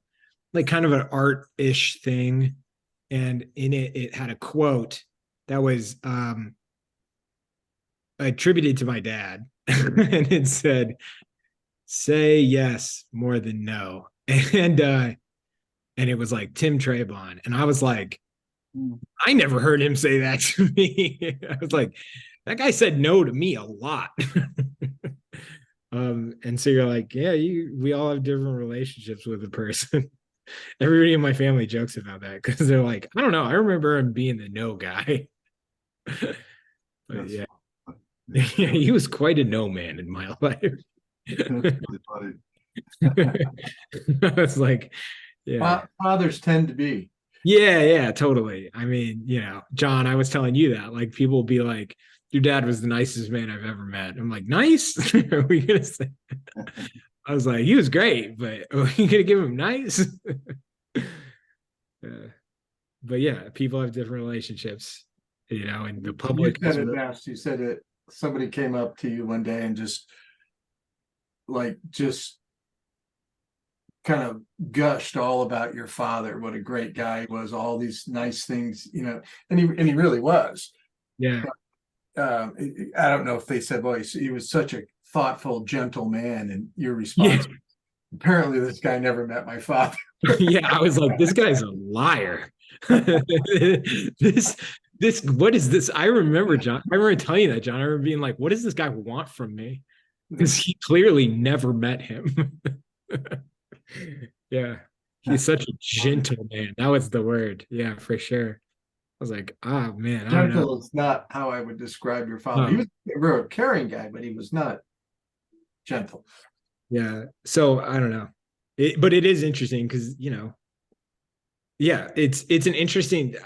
like kind of an art-ish thing, and in it had a quote that was attributed to my dad, and it said, "Say yes more than no," and it was like Tim Trebon, and I was like, I never heard him say that to me. I was like, that guy said no to me a lot. And so you're like, yeah, we all have different relationships with a person. Everybody in my family jokes about that because they're like, I don't know. I remember him being the no guy. But That's, yeah, that's yeah, he was quite a no man in my life. really funny. It's like, yeah. Fathers tend to be. Yeah, yeah, totally. I mean, you know, John, I was telling you that. Like, people will be like, your dad was the nicest man I've ever met. I'm like, nice? Are we gonna say? I was like, he was great, but are we gonna give him nice? But yeah, people have different relationships, you know, and the You public said is it best. You said that somebody came up to you one day and just kind of gushed all about your father, what a great guy he was, all these nice things, you know, and he really was. yeah. I don't know if they said, well, he was such a thoughtful, gentle man, and your Yeah. response, apparently this guy never met my father. Yeah, I was like, this guy's a liar. This what is this? I remember, John. I remember telling you that, John. I remember being like, what does this guy want from me? Because he clearly never met him. Yeah. He's such a gentle man. That was the word. Yeah, for sure. I was like, oh man, I don't know. Gentle is not how I would describe your father. He was a real caring guy, but he was not gentle. Yeah. So I don't know. But it is interesting because, you know, yeah, it's an interesting.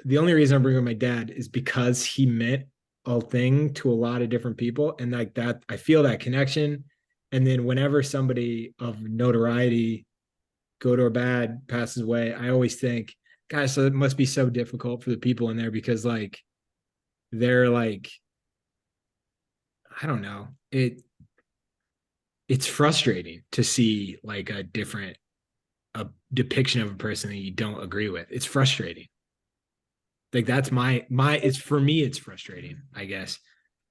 The only reason I'm bringing up my dad is because he met a thing to a lot of different people, and like that, I feel that connection. And then whenever somebody of notoriety, good or bad, passes away, I always think, gosh, so it must be so difficult for the people in there because like they're like, I don't know, it's frustrating to see like a depiction of a person that you don't agree with. It's frustrating. Like that's my it's for me, it's frustrating, I guess.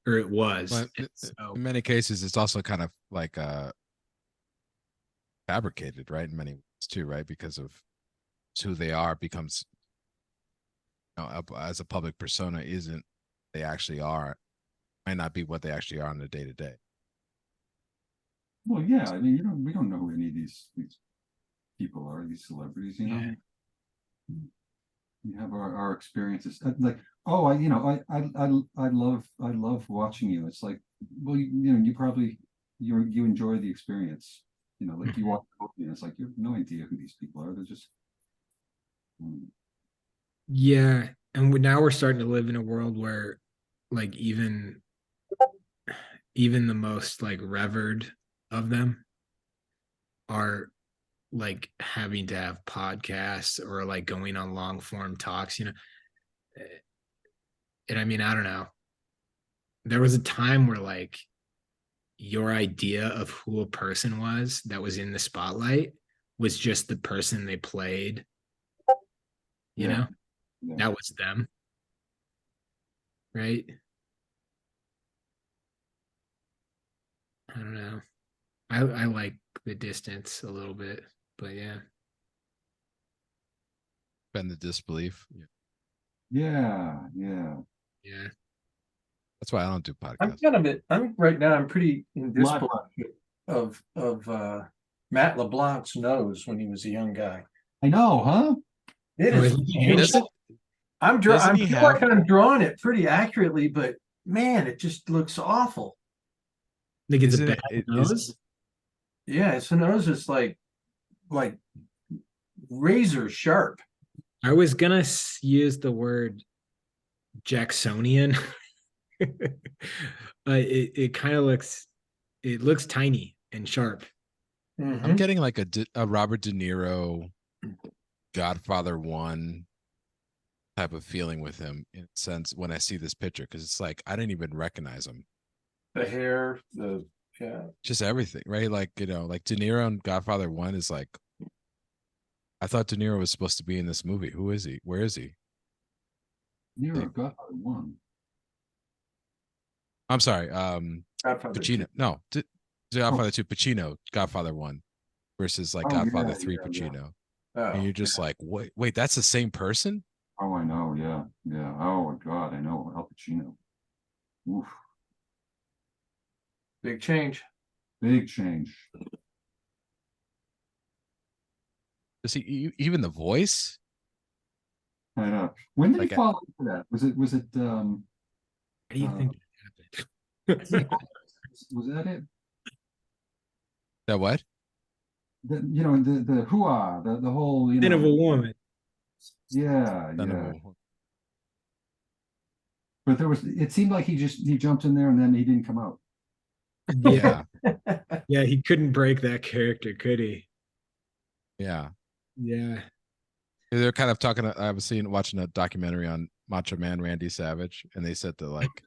Or it was. But And so in many cases, it's also kind of like fabricated, right? In many ways too, right? Because of who they are becomes, you know, as a public persona isn't they actually are, might not be what they actually are on the day to day. Well, yeah, I mean, we don't know who any of these people are, these celebrities, you know. Yeah. We have our experiences. Like, oh, I love watching you. It's like, well, you know, you probably you enjoy the experience. You know, like you watch the movie and it's like you have no idea who these people are. They're just Yeah. And now we're starting to live in a world where like even the most like revered of them are like having to have podcasts or like going on long form talks, you know. And I mean, I don't know. There was a time where like your idea of who a person was that was in the spotlight was just the person they played, you yeah, know, yeah. that was them, right? I don't know. I like the distance a little bit, but yeah. Bend the disbelief. Yeah. Yeah. Yeah. That's why I don't do I'm podcasts. kind of it. I'm right now. I'm pretty in My disbelief of Matt LeBlanc's nose when he was a young guy. I know, huh? It Oh, is is he changed ancient. it? Doesn't I he feel have- like I'm drawing it pretty accurately, but man, it just looks awful. Like it's a Isn't bad it? nose? Yeah, his nose is like razor sharp. I was gonna use the word Jacksonian. It kind of looks, it looks tiny and sharp. I'm Mhm. getting like a Robert De Niro, Godfather 1 type of feeling with him in a sense when I see this picture because it's like I didn't even recognize him. The hair, the yeah. Just everything, right? Like, you know, like De Niro in Godfather 1 is like I thought De Niro was supposed to be in this movie. Who is he? Where is he? You're a Godfather one. I'm sorry. Godfather Pacino. two. No, Godfather 2, Pacino, Godfather 1 versus like Oh, Godfather yeah, 3, yeah, yeah. Pacino. And Oh, you're just like, wait, that's the same person? Oh, I know, yeah. Oh my God, I know Al Pacino. Oof, big change. big change. Does he even the voice? I know. When did Like he fall into that? Was it How do you uh, think that happened? was that it? that what? You know, the hoo-ah, the whole, you Sin of a know, woman. yeah, Son of yeah. a- But it seemed like he jumped in there and then he didn't come out. Yeah. Yeah, Yeah, he couldn't break that character, could he? yeah. Yeah. They're kind of talking. I was watching a documentary on Macho Man Randy Savage, and they said that like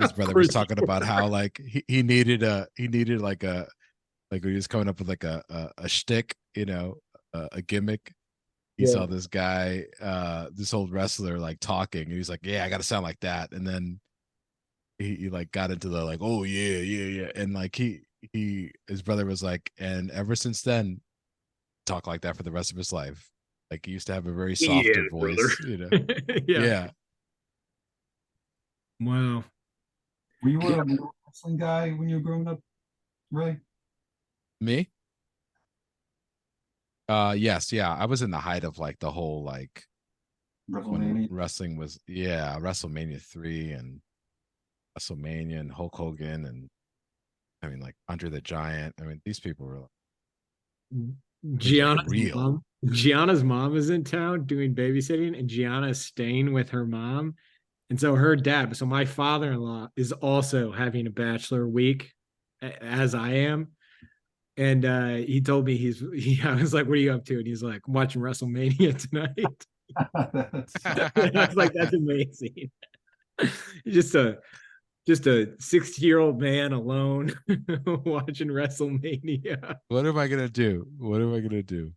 his brother was talking about how like he needed like he was coming up with like a shtick, you know, a gimmick. He Yeah. saw this guy, this old wrestler like talking, and he's like, "Yeah, I got to sound like that." And then he like got into the like, "Oh yeah," and like his brother was like, and ever since then, talk like that for the rest of his life. Like he used to have a very softer voice, you know. Yeah. Yeah. Wow. Were you a wrestling guy when you were growing up, Ray? Me? Yes, yeah. I was in the height of like the whole like when WrestleMania? wrestling was WrestleMania 3 and WrestleMania and Hulk Hogan and I mean like Andre the Giant. I mean these people were Gianna's real. Gianna's mom is in town doing babysitting, and Gianna's staying with her mom. And so her dad, so my father-in-law is also having a bachelor week as I am. And he told me I was like, what are you up to? And he's like, I'm watching WrestleMania tonight. I was like, that's amazing. just a 60-year-old man alone watching WrestleMania. What am I gonna do? What am I gonna do?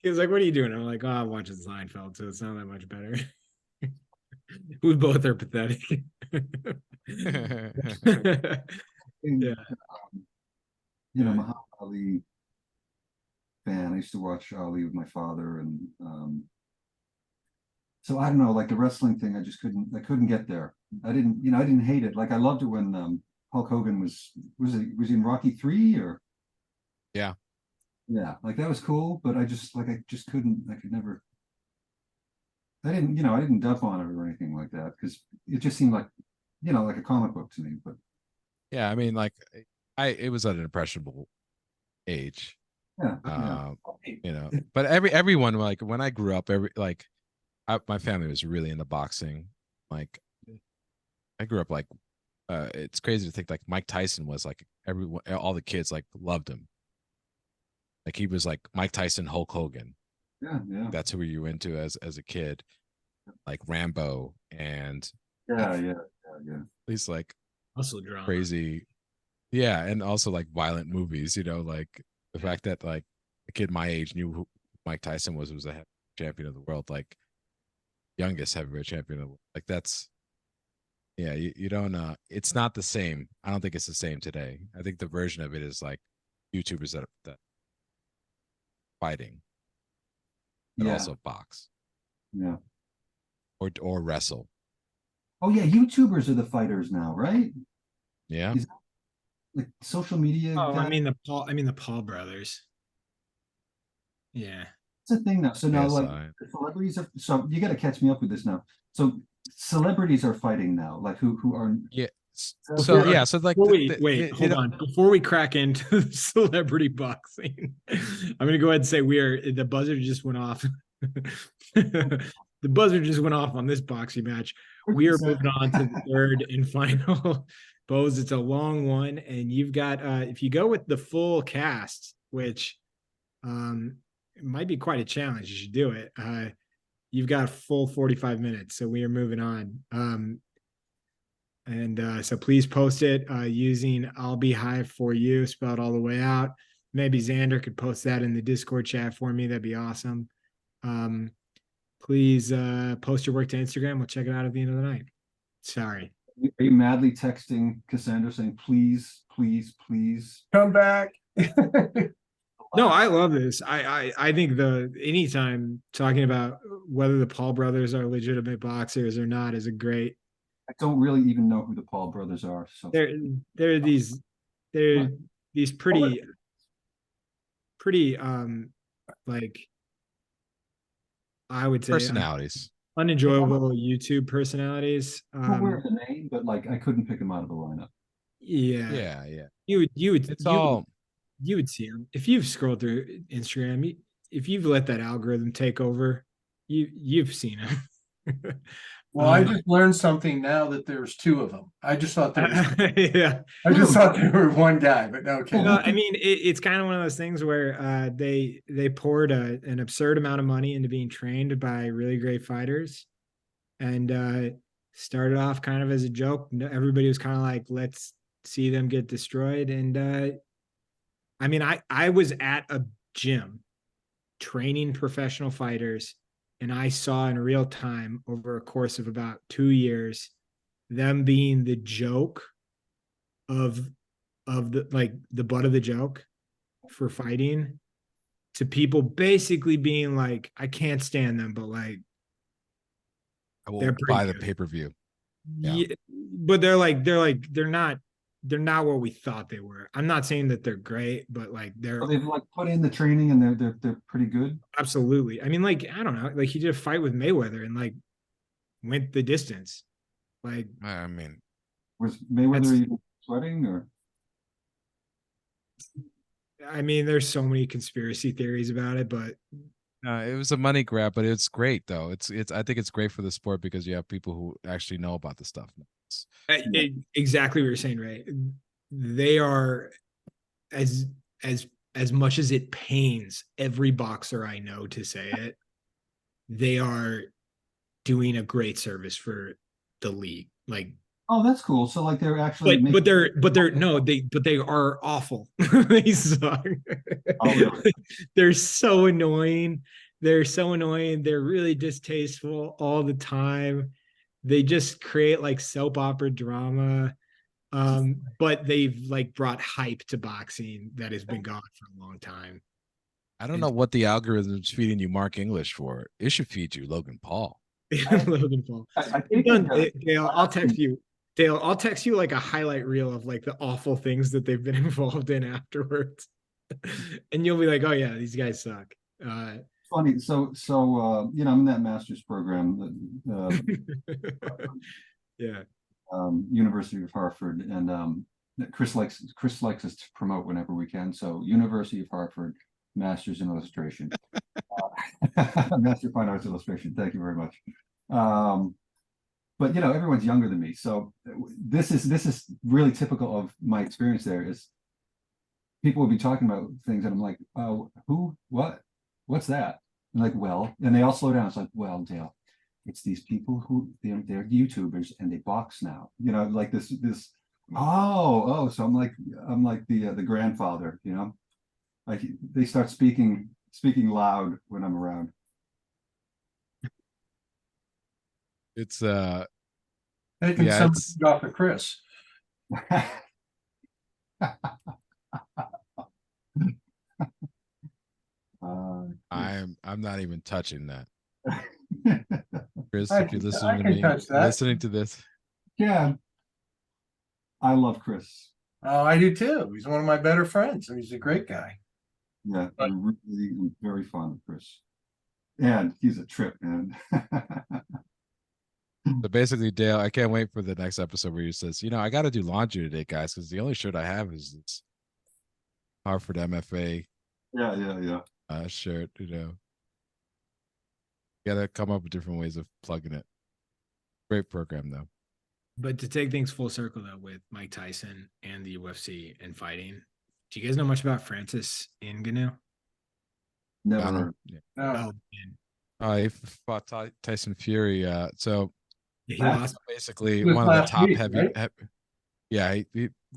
He was like, what are you doing? I'm like, oh, I'm watching Seinfeld, so it's not that much better. We both are pathetic. And, Yeah. You know, Yeah. Muhammad Ali fan. I used to watch Ali with my father, and so I don't know, like the wrestling thing, I couldn't get there. I didn't hate it. Like I loved it when Hulk Hogan was he in Rocky 3 or Yeah. yeah, like that was cool, but I just couldn't, I could never, I didn't dump on it or anything like that because it just seemed like, like a comic book to me. But Yeah, I mean, like, it was at an impressionable age, yeah, yeah. but everyone, like, when I grew up, my family was really into boxing. Like, I grew up like, it's crazy to think like Mike Tyson was like everyone, all the kids like loved him. Like he was like Mike Tyson, Hulk Hogan. Yeah, yeah. That's who you were into as a kid, like Rambo and Yeah. these like Also drama. crazy, yeah, and also like violent movies. Like the fact that like a kid my age knew who Mike Tyson was a heavyweight champion of the world, like youngest heavyweight champion of the world. Like that's, yeah, you don't. It's not the same. I don't think it's the same today. I think the version of it is like YouTubers that fighting, but Yeah, also box yeah. or wrestle. Oh yeah, YouTubers are the fighters now, right? Yeah. Is like social media Oh, guys. I mean the Paul brothers. Yeah. It's a thing now. So now, Yes, like the celebrities are. So you got to catch me up with this now. So celebrities are fighting now, like who are. yeah. So So they're- yeah, so like Wait, hold on. Before we crack into celebrity boxing, I'm gonna go ahead and say the buzzer just went off. The buzzer just went off on this boxing match. We are moving on to the third and final pose. It's a long one, and you've got if you go with the full cast, which it might be quite a challenge. You should do it. You've got full 45 minutes, so we are moving on. And so please post it using I'll be Hive for you, spelled all the way out. Maybe Xander could post that in the Discord chat for me. That'd be awesome. Please post your work to Instagram. We'll check it out at the end of the night. Sorry. Are you madly texting Cassandra saying, please, please, please? Come back. No, I love this. I think anytime talking about whether the Paul brothers are legitimate boxers or not is a great. I don't really even know who the Paul brothers are. So They're these pretty like I would say personalities. unenjoyable YouTube personalities. I'm aware of the name, but like I couldn't pick them out of the lineup. Yeah. Yeah. You would It's all you would see them if you've scrolled through Instagram. If you've let that algorithm take over, you've seen them. Well, I just learned something now that there's two of them. I just thought there was, Yeah. I just thought there were one guy, but no, okay. No, I mean it's kind of one of those things where they poured an absurd amount of money into being trained by really great fighters, and started off kind of as a joke. Everybody was kind of like, let's see them get destroyed. And I mean, I was at a gym training professional fighters, and I saw in real time over a course of about 2 years them being the joke of the butt of the joke for fighting, to people basically being like, I can't stand them, but like I will they're pretty buy the good. pay-per-view. Yeah, but they're not what we thought they were. I'm not saying that they're great, but like they're So they've like put in the training and they're pretty good. absolutely. I mean, like, I don't know, like he did a fight with Mayweather and like went the distance. Like, I mean, Was Mayweather That's- even sweating or? I mean, there's so many conspiracy theories about it, but It was a money grab, but it's great though. It's I think it's great for the sport because you have people who actually know about the stuff. Exactly what you're saying, Ray. They are as as as much as it pains every boxer I know to say it, they are doing a great service for the league. Like, Oh, that's cool. So like they're actually but making. they're no, they are awful. They suck. Oh, really? They're so annoying. They're so annoying. They're really distasteful all the time. They just create like soap opera drama. But they've like brought hype to boxing that has been gone for a long time. I don't know what the algorithm's feeding you Mark English for. It should feed you Logan Paul. Logan Paul. I think Dale, I'll text you. Dale, I'll text you like a highlight reel of like the awful things that they've been involved in afterwards. And you'll be like, oh yeah, these guys suck. funny. So you know, I'm in that master's program, Yeah. University of Hartford, and Chris likes us to promote whenever we can. So University of Hartford, Masters in Illustration, Master of Fine Arts Illustration. Thank you very much. But you know, everyone's younger than me, so this is really typical of my experience. There is people will be talking about things, and I'm like, oh, who, what's that? I'm like, well, and they all slow down. It's like, well, Dale, it's these people who they're YouTubers and they box now. You know, like this. Oh, so I'm like the grandfather. You know, like they start speaking loud when I'm around. It's Anything Yeah, something it's- off of Chris. I'm not even touching that. Chris, I if you're can- listening I to can me, touch that. listening to this, Yeah, I love Chris. Oh, I do too. He's one of my better friends. and He's a great guy. Yeah, I'm really very fond of Chris, and he's a trip, man. so basically, Dale, I can't wait for the next episode where he says, I got to do laundry today, guys, because the only shirt I have is this Harvard MFA Yeah. shirt. Got to come up with different ways of plugging it. Great program, though. But to take things full circle though, with Mike Tyson and the UFC and fighting, do you guys know much about Francis Ngannou? Never. Yeah. Oh, man. He fought Tyson Fury. So He Last- lost. basically Was one of the last top week, heavy, right? yeah,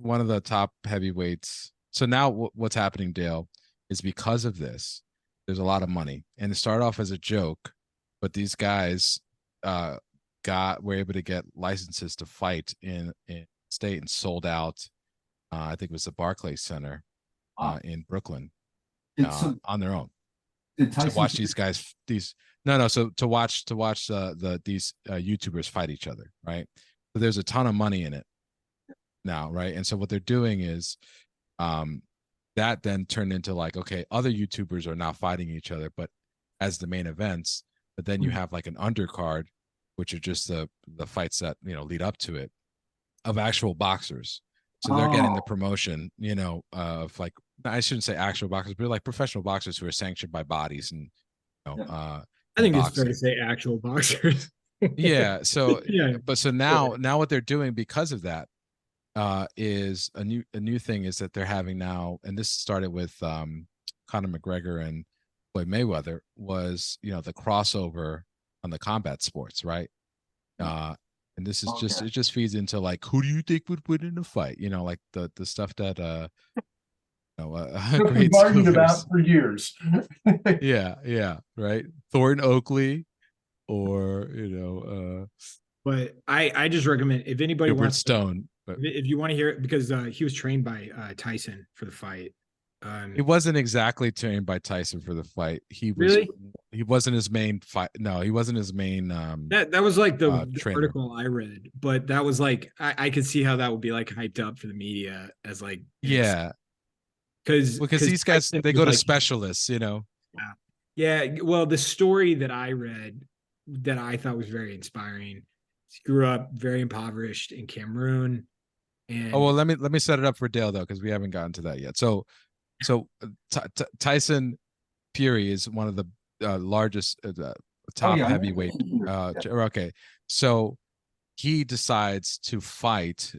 one of the top heavyweights. So now what's happening, Dale, is because of this, there's a lot of money, and it started off as a joke, but these guys were able to get licenses to fight in state and sold out. I think it was the Barclays Center in Brooklyn on their own. Did To Tyson watch these guys, so to watch these YouTubers fight each other, right? So there's a ton of money in it now, right? And so what they're doing is that then turned into like, okay, other YouTubers are now fighting each other, but as the main events, but then you have like an undercard, which are just the fights that lead up to it, of actual boxers. So they're getting the promotion, of like, I shouldn't say actual boxers, but like professional boxers who are sanctioned by bodies and I think it's fair boxing. to say actual boxers. Yeah. So Yeah. but so now what they're doing because of that is a new thing is that they're having now, and this started with Conor McGregor and Floyd Mayweather, was the crossover on the combat sports, right? And this is it just feeds into like, who do you think would win in a fight? Like the stuff that We've great argued schoolers. about for years. Yeah, right. Thornton Oakley, or But I just recommend, if anybody Gilbert wants Stone. But if you want to hear it, because he was trained by Tyson for the fight. he wasn't exactly trained by Tyson for the fight. He wasn't his main fight. No, he wasn't his main. That was like the trainer. article I read, but that was like I could see how that would be like hyped up for the media as like Yeah, because these guys, Tyson they was go to like, specialists. Yeah, well, the story that I read that I thought was very inspiring. He grew up very impoverished in Cameroon, and Oh well, let me set it up for Dale though, because we haven't gotten to that yet. So Tyson Fury is one of the largest top yeah, I know. heavyweight. Okay, so he decides to fight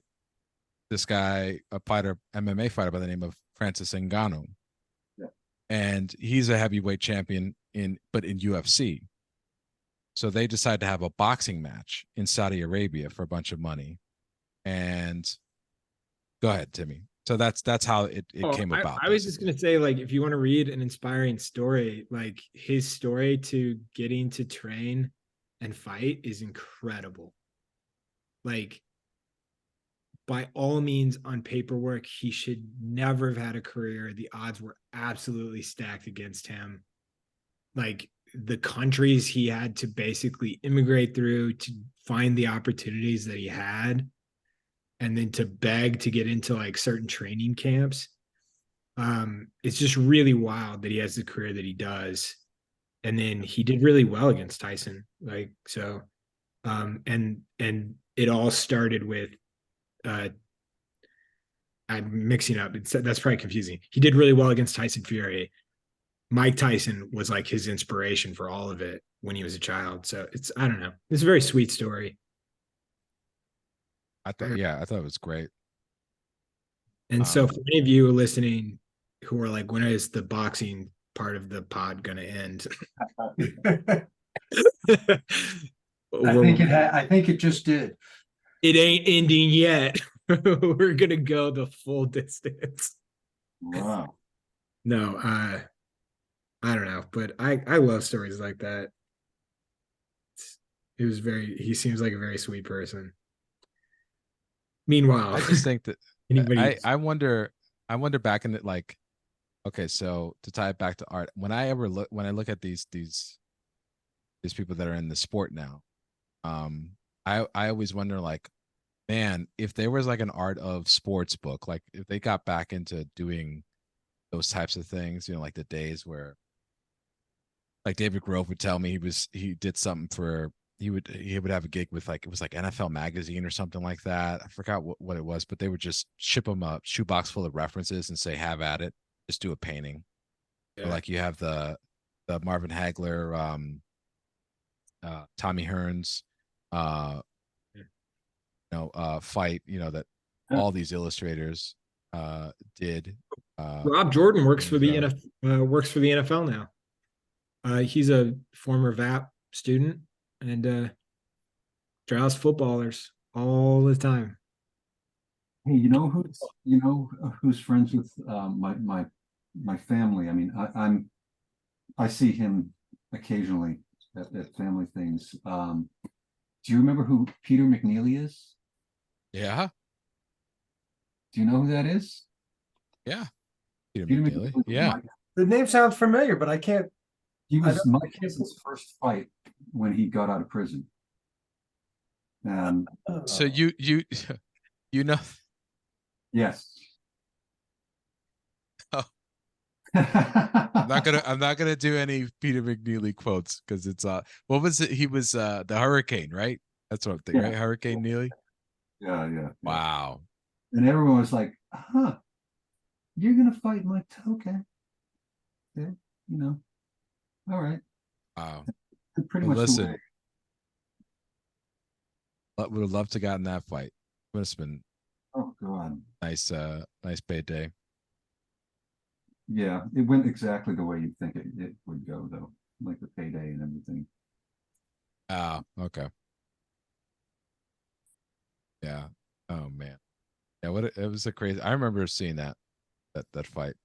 this guy, a fighter, MMA fighter by the name of Francis Ngannou. Yeah. And he's a heavyweight champion in UFC. So they decide to have a boxing match in Saudi Arabia for a bunch of money. And go ahead, Timmy. So that's how it came about. I was just gonna say, like, if you want to read an inspiring story, like his story to getting to train and fight is incredible. Like, by all means, on paperwork, he should never have had a career. The odds were absolutely stacked against him. Like, the countries he had to basically immigrate through to find the opportunities that he had, and then to beg to get into like certain training camps. It's just really wild that he has the career that he does. And then he did really well against Tyson. Like, so and it all started with I'm mixing up. That's probably confusing. He did really well against Tyson Fury. Mike Tyson was like his inspiration for all of it when he was a child. So I don't know. It's a very sweet story. I thought it was great. And so for any of you listening who are like, when is the boxing part of the pod going to end? I think it just did. It ain't ending yet. We're going to go the full distance. Wow. No, I don't know, but I love stories like that. He seems like a very sweet person. Meanwhile, I just think that anybody I wonder back in it, like, okay, so to tie it back to art, when I look at these people that are in the sport now, I always wonder, like, man, if there was like an art of sports book, like if they got back into doing those types of things, like the days where, like, David Grove would tell me he did something for, he would have a gig with, like, it was like NFL magazine or something like that. I forgot what it was, but they would just ship him a shoebox full of references and say, have at it, just do a painting. Yeah. Or like you have the Marvin Hagler, Tommy Hearns, fight, that all these illustrators did. Rob Jordan works for the NFL. works for the NFL now. He's a former VAP student and draws footballers all the time. Hey, who's friends with my family? I mean, I see him occasionally at family things. Do you remember who Peter McNeely is? Yeah. Do you know who that is? Yeah. Peter Peter McNeely. McNeely. Yeah. The name sounds familiar, but I can't. He I was don't- Mike Tyson's first fight when he got out of prison. So you know. Yes. Oh. I'm not gonna do any Peter McNeely quotes because it's what was it? He was the Hurricane, right? That's what I'm thinking, Yeah. right? Hurricane Neely. Yeah. Wow. And everyone was like, "Huh, you're gonna fight Mike? Okay, yeah, all right." Wow. Pretty Well, much the listen, way. would have loved to gotten that fight. Would have been Oh God. nice payday. Yeah, it went exactly the way you'd think it would go, though, like the payday and everything. Okay. Yeah. Oh man. Yeah, it was a crazy. I remember seeing that fight.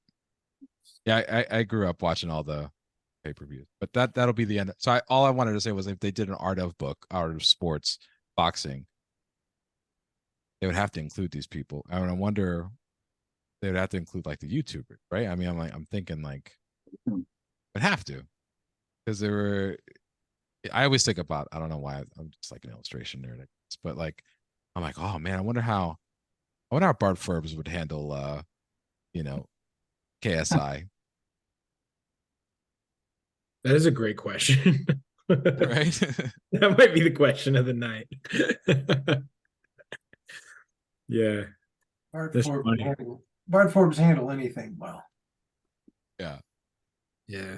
Yeah, I grew up watching all the pay-per-views, but that'll be the end. So all I wanted to say was, if they did an art of sports boxing, they would have to include these people. I wonder, they would have to include like the YouTubers, right? I mean, I'm thinking like, would have to, because there were. I always think about, I don't know why, I'm just like an illustration nerd, but like, I'm like, oh man, I wonder how Bart Furbs would handle, KSI. That is a great question. Right? That might be the question of the night. Yeah. Bart That's Forbes funny. handle anything well. Yeah. Yeah.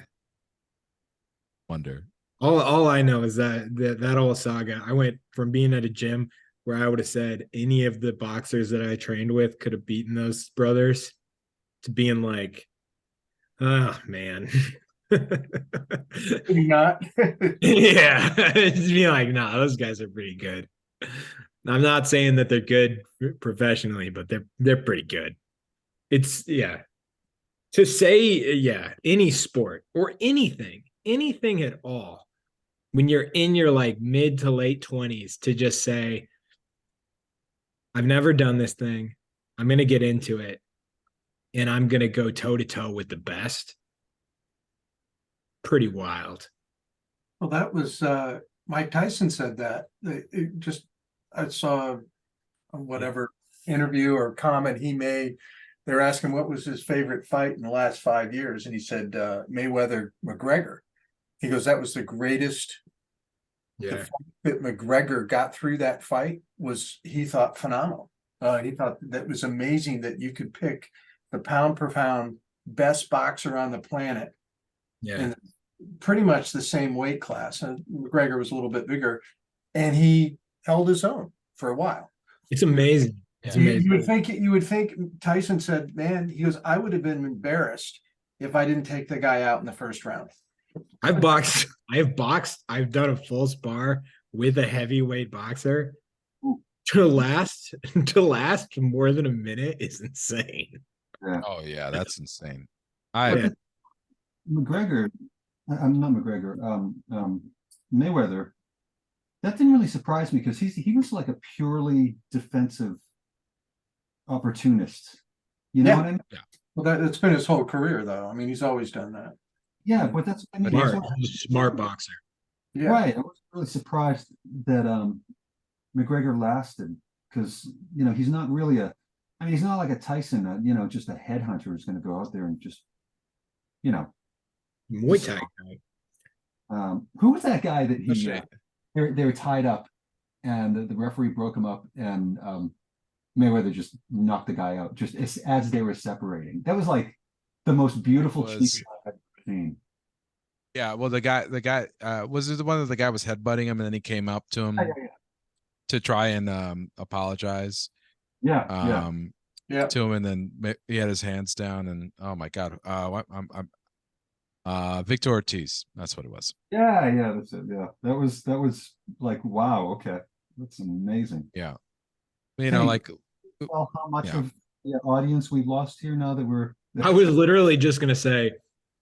wonder. All I know is that whole saga. I went from being at a gym where I would have said any of the boxers that I trained with could have beaten those brothers to being like, oh man. Maybe not. Yeah. Just being like, nah, those guys are pretty good. I'm not saying that they're good professionally, but they're pretty good. It's yeah. To say, yeah, any sport or anything at all, when you're in your like mid to late 20s, to just say, I've never done this thing. I'm going to get into it and I'm going to go toe to toe with the best. Pretty wild. Well, that was Mike Tyson said that. It just I saw whatever interview or comment he made. They're asking what was his favorite fight in the last 5 years, and he said Mayweather McGregor. He goes, that was the greatest. The Yeah. fight that McGregor got through that fight was, he thought, phenomenal. He thought that was amazing that you could pick the pound per pound best boxer on the planet Yeah. in pretty much the same weight class. And McGregor was a little bit bigger, and he held his own for a while. It's amazing. It's Yeah. amazing. You would think Tyson said, man, he goes, I would have been embarrassed if I didn't take the guy out in the first round. I've done a full spar with a heavyweight boxer. To last more than a minute is insane. Oh yeah, that's insane. Yeah. McGregor, I'm not McGregor, Mayweather. That didn't really surprise me because he was like a purely defensive opportunist. You know Yeah. what I mean? Well, that's been his whole career, though. I mean, he's always done that. Yeah, but that's I mean, But that's Smart, what- he's a smart boxer. Yeah. right. I was really surprised that McGregor lasted because he's not really he's not like a Tyson, just a headhunter who's going to go out there and just Muay Thai guy. who was that guy that he Especially- they were tied up and the referee broke him up and Mayweather just knocked the guy out just as they were separating. That was like the most beautiful cheek Was- I've ever seen. Yeah, well, the guy was it the one that the guy was headbutting him and then he came up to him to try and apologize Yeah, yeah. Yeah. to him, and then he had his hands down, and oh my god, Victor Ortiz, that's what it was. Yeah, that's it. Yeah. That was like, wow, okay. That's amazing. You Hey, know, like Well, how much Yeah. of the audience we've lost here now that we're I was literally just gonna say,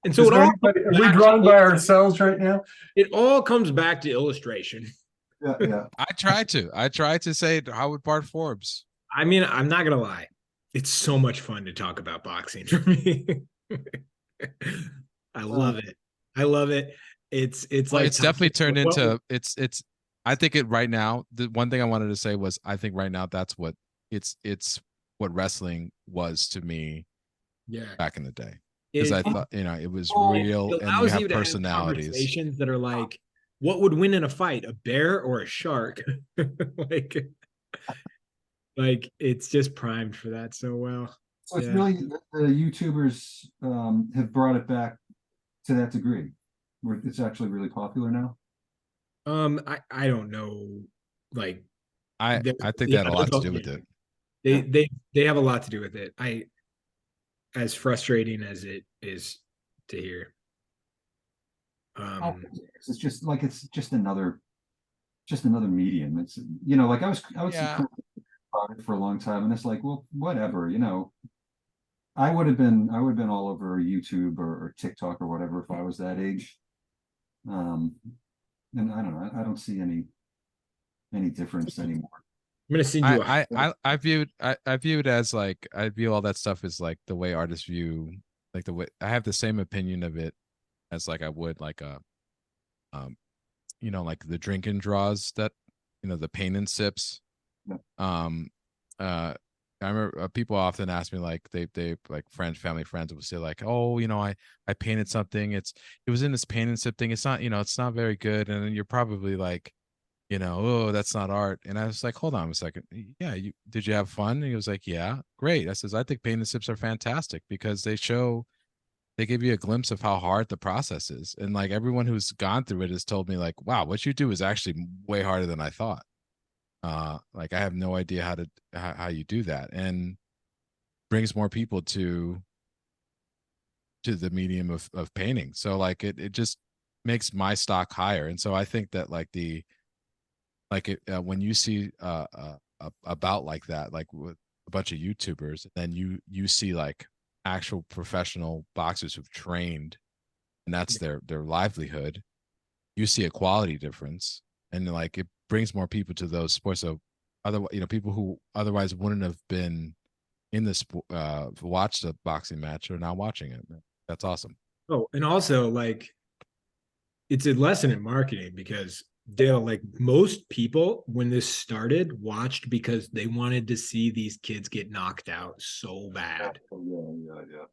and so Is it there all, anybody, are we drawn by ourselves right now? it all comes back to illustration. yeah. I tried to say Howard Bart Forbes. I mean, I'm not gonna lie, it's so much fun to talk about boxing for me. I love it. I love it. It's Well, like it's definitely turned Well, into it's I think it right now, the one thing I wanted to say was I think right now that's what it's what wrestling was to me yeah. back in the day. Because I It- thought, it was Oh, real it and you allows have to personalities. conversations that are like, what would win in a fight, a bear or a shark? like it's just primed for that so well. So it's Yeah. really the YouTubers have brought it back to that degree where it's actually really popular now. I don't know, like I there- think yeah, that had a lot to there's do a- with it. they have a lot to do with it. As frustrating as it is to hear. It's just like it's just another medium. It's like I was Yeah. about it for a long time, and it's like, well, whatever. I would have been all over YouTube or TikTok or whatever if I was that age. And I don't know. I don't see any difference anymore. I'm gonna send you I view it as like I view all that stuff as like the way artists view like the way I have the same opinion of it as like I would like a like the drinking draws that the pain and sips. Yeah. I remember people often ask me like they like family friends will say like, oh, I painted something, it was in this pain and sip thing, it's not it's not very good, and then you're probably like, oh, that's not art. And I was like, hold on a second. Yeah, did you have fun? And he was like, yeah, great. I says, I think paint and sips are fantastic because they show they give you a glimpse of how hard the process is. And like everyone who's gone through it has told me like, wow, what you do is actually way harder than I thought. Like I have no idea how you do that, and brings more people to the medium of painting. So like it just makes my stock higher. And so I think that like when you see a bout like that, like with a bunch of YouTubers, then you see like actual professional boxers who've trained, and that's their livelihood. You see a quality difference, and like it brings more people to those sports. So otherwise, people who otherwise wouldn't have been in this watched a boxing match are now watching it. That's awesome. Oh, and also like it's a lesson in marketing because Dale, like most people when this started watched because they wanted to see these kids get knocked out so bad. Yeah.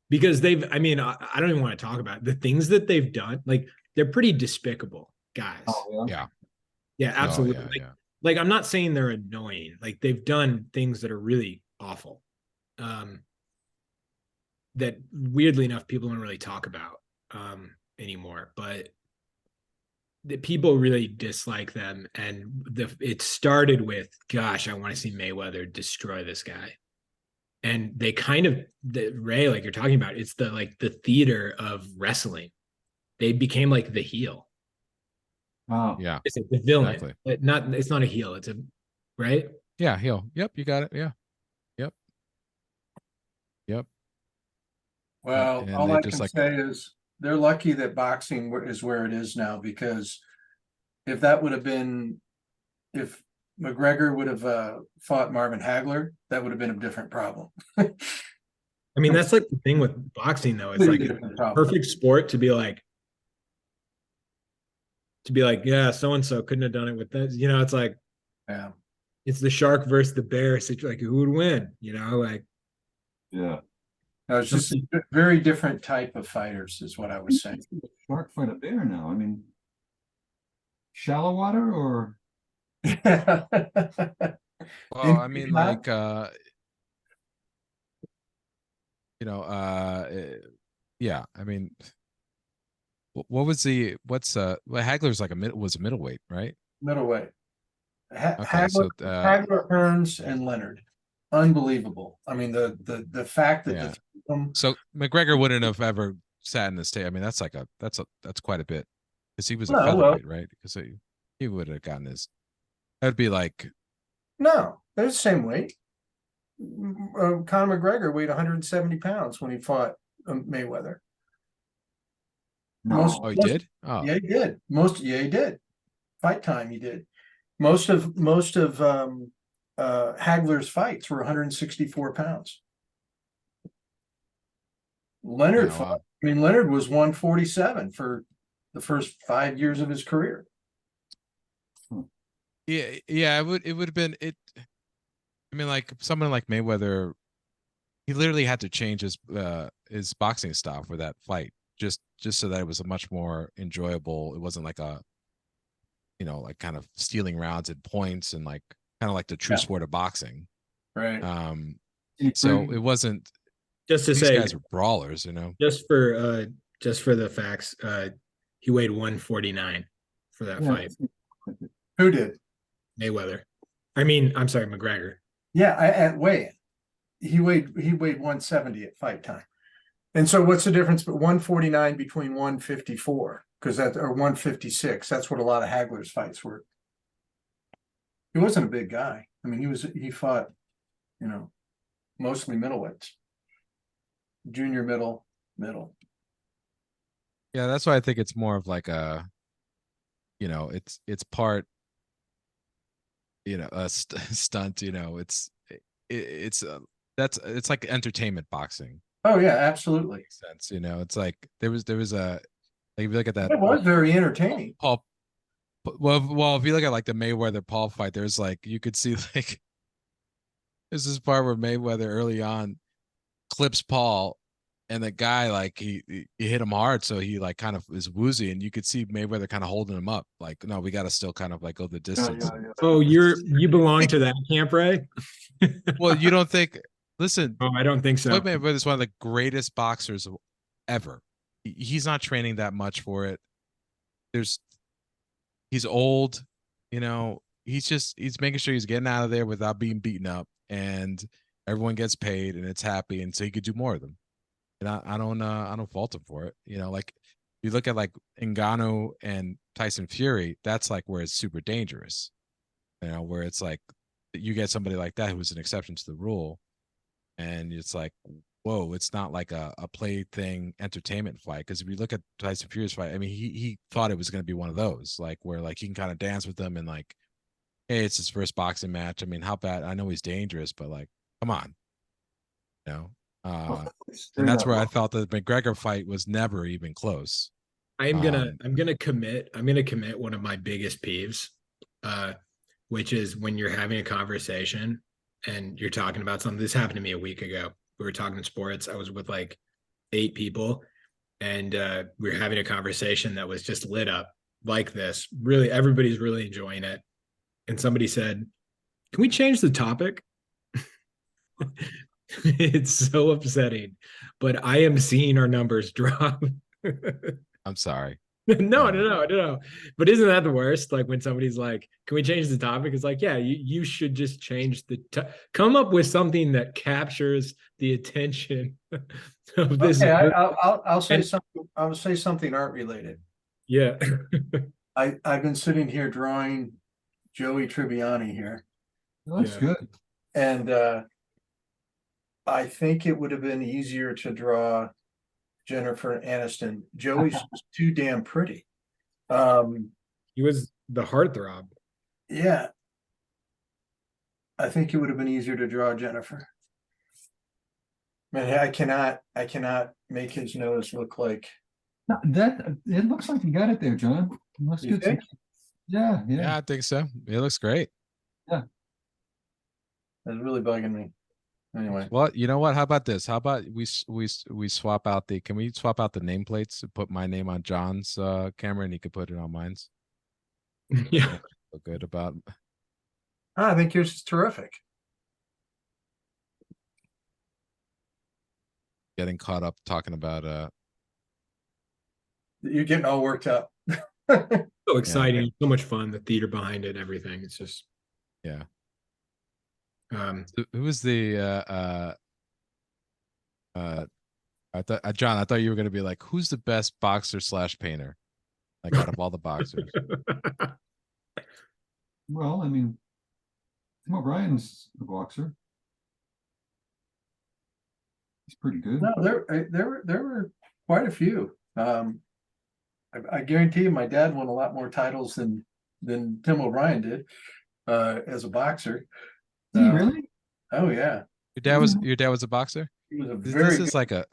Because I mean, I don't even want to talk about it. The things that they've done, like they're pretty despicable guys. Oh, yeah. Yeah. Yeah, absolutely. Oh, yeah. Like I'm not saying they're annoying. Like they've done things that are really awful. That weirdly enough, people don't really talk about anymore. But the people really dislike them, and it started with, "Gosh, I want to see Mayweather destroy this guy." And they kind of Ray, like you're talking about, it's the theater of wrestling. They became like the heel. Oh, Yeah. It's like the villain. Exactly. It's not a heel. It's a right. Yeah. Heel. Yep. You got it. Yeah. Yep. Well, And all they I just can like, say is they're lucky that boxing is where it is now, because if that would have been, if McGregor would have fought Marvin Hagler, that would have been a different problem. I mean, that's like the thing with boxing, though. It's like Different a problem. perfect sport to be like, yeah, so and so couldn't have done it with this. It's like Yeah. it's the shark versus the bear. So like, who would win? Like, yeah. No, it's just a very different type of fighters, is what I was saying. Shark fight a bear now. I mean, shallow water or well, I mean, like, yeah, I mean, what's Hagler's like was a middleweight, right? Middleweight. Okay, so Hagler, Hearns, and Leonard. Unbelievable. I mean, the fact that yeah. the three of them, So McGregor wouldn't have ever sat in the state. I mean, that's quite a bit, because he was a No, well- featherweight, right? Because he would have gotten his. That'd be like, no, they're the same weight. Conor McGregor weighed 170 pounds when he fought Mayweather. no? oh, he did. Oh, Yeah, he did. Yeah, he did. Fight time, he did. Most of Hagler's fights were 164 pounds. Leonard yeah, fought. wow. I mean, Leonard was 147 for the first 5 years of his career. Yeah. It would have been it. I mean, like someone like Mayweather, he literally had to change his boxing style for that fight, just so that it was a much more enjoyable. It wasn't like a, like kind of stealing rounds and points, and like kind of like the true Yeah. sport of boxing. Right. So it wasn't. just to These say, guys are brawlers, just for the facts, he weighed 149 for that Yeah. fight. Who did? Mayweather. I mean, I'm sorry, McGregor. Yeah, at weigh-in. He weighed 170 at fight time. And so what's the difference but 149 between 154? Because or 156. That's what a lot of Hagler's fights were. He wasn't a big guy. I mean, he fought, mostly middleweights. Junior middle. Yeah, that's why I think it's more of like a, it's part, a stunt. It's like entertainment boxing. Oh yeah, absolutely. Sense, it's like there was a, like if you look at that It was very entertaining. Paul. Well, if you look at like the Mayweather Paul fight, there's like you could see like there's this part where Mayweather early on clips Paul, and the guy like he hit him hard, so he like kind of is woozy, and you could see Mayweather kind of holding him up, like, no, we got to still kind of like go the distance. Oh, you belong to that camp, Ray? Well, you don't think? Listen, Oh, I don't think so. Floyd Mayweather is one of the greatest boxers ever. He's not training that much for it. He's old, he's making sure he's getting out of there without being beaten up, and everyone gets paid and it's happy, and so he could do more of them. And I don't fault him for it. Like you look at like Ngannou and Tyson Fury, that's like where it's super dangerous. Where it's like you get somebody like that who's an exception to the rule, and it's like, whoa, it's not like a plaything entertainment fight. Because if you look at Tyson Fury's fight, I mean, he thought it was going to be one of those, like where like he can kind of dance with them and like, hey, it's his first boxing match. I mean, how bad? I know he's dangerous, but like, come on, you know. And that's where I felt that the McGregor fight was never even close. I'm gonna commit one of my biggest peeves, which is when you're having a conversation and you're talking about something. This happened to me a week ago. We were talking sports. I was with like 8 people, and we were having a conversation that was just lit up like this. Really, everybody's really enjoying it. And somebody said, "Can we change the topic?" It's so upsetting, but I am seeing our numbers drop. I'm sorry. No. But isn't that the worst? Like when somebody's like, "Can we change the topic?" It's like, yeah, you should just change come up with something that captures the attention of this. Okay, I'll say something. I'll say something art related. Yeah. I've been sitting here drawing Joey Tribbiani here, That's Yeah. good. and I think it would have been easier to draw Jennifer Aniston. Joey's just too damn pretty. He was the heartthrob. Yeah. I think it would have been easier to draw Jennifer. Man, I cannot make his nose look like. That it looks like you got it there, John. Looks You good. think? Yeah, yeah. Yeah, I think so. It looks great. That's really bugging me. Anyway, Well, you know what? How about this? How about we swap out the? Can we swap out the nameplates and put my name on John's camera, and he could put it on mine's? Yeah. Feel good about. I think yours is terrific. Getting caught up talking about You're getting all worked up. So exciting, so much fun, the theater behind it, everything. It's just yeah. um Who was the I thought John, I thought you were gonna be like, who's the best boxer / painter? Like out of all the boxers. Well, I mean, Tim O'Brien's a boxer. He's pretty good. No, there were quite a few. I guarantee you, my dad won a lot more titles than Tim O'Brien did as a boxer. Did he really? Oh yeah, Your dad was a boxer? he was a This is like a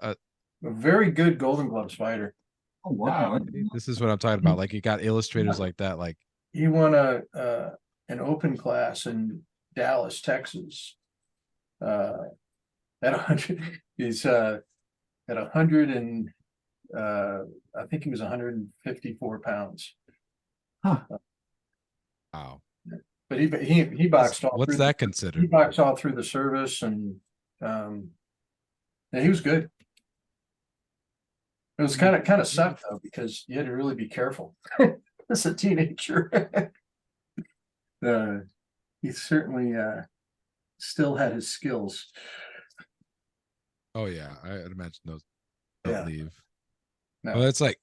very good Golden Gloves fighter. Oh wow. this is what I'm talking about. Like you got illustrators like that, like He won an open class in Dallas, Texas. At 100, he's at 100 and I think he was 154 pounds. Huh. wow. But he boxed all. What's through that He considered? boxed all through the service, and yeah, he was good. It was kind of sucked though, because you had to really be careful as a teenager. He certainly still had his skills. Oh yeah, I'd imagine those don't Yeah. leave. No. Well, it's like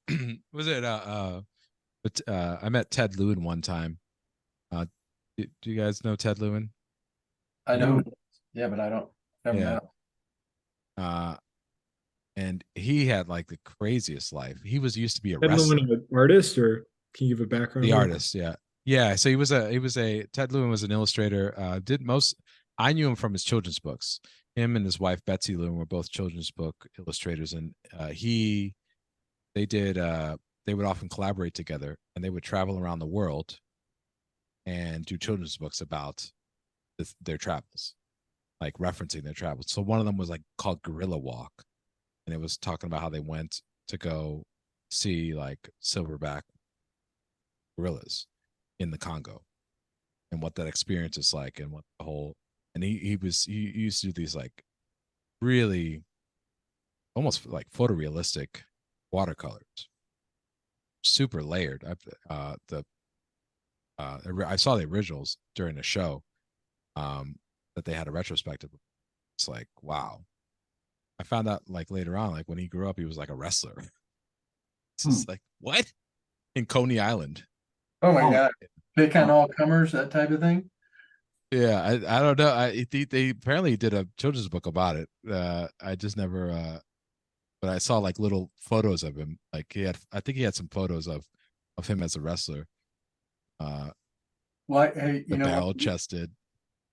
was it but I met Ted Lewin one time. Do you guys know Ted Lewin? I know. Yeah, but I don't. Never Yeah. met him. And he had like the craziest life. He used to be a Ted wrestler. Lewin, an artist, or can you give a background? The on artist, yeah. So he was a Ted Lewin was an illustrator. I knew him from his children's books. Him and his wife Betsy Lewin were both children's book illustrators, and they would often collaborate together, and they would travel around the world and do children's books about their travels, like referencing their travels. So one of them was like called Gorilla Walk, and it was talking about how they went to go see like silverback gorillas in the Congo and what that experience is like, and what the whole, and he used to do these like really almost like photorealistic watercolors, super layered. I saw the originals during the show, that they had a retrospective. It's like, wow. I found out like later on, like when he grew up, he was like a wrestler. It's just like, what? In Coney Island. Oh my Oh. God. Pick on all comers, that type of thing. Yeah, I don't know. They apparently did a children's book about it. I just never but I saw like little photos of him. Like I think he had some photos of him as a wrestler. Well, hey, The barrel chested.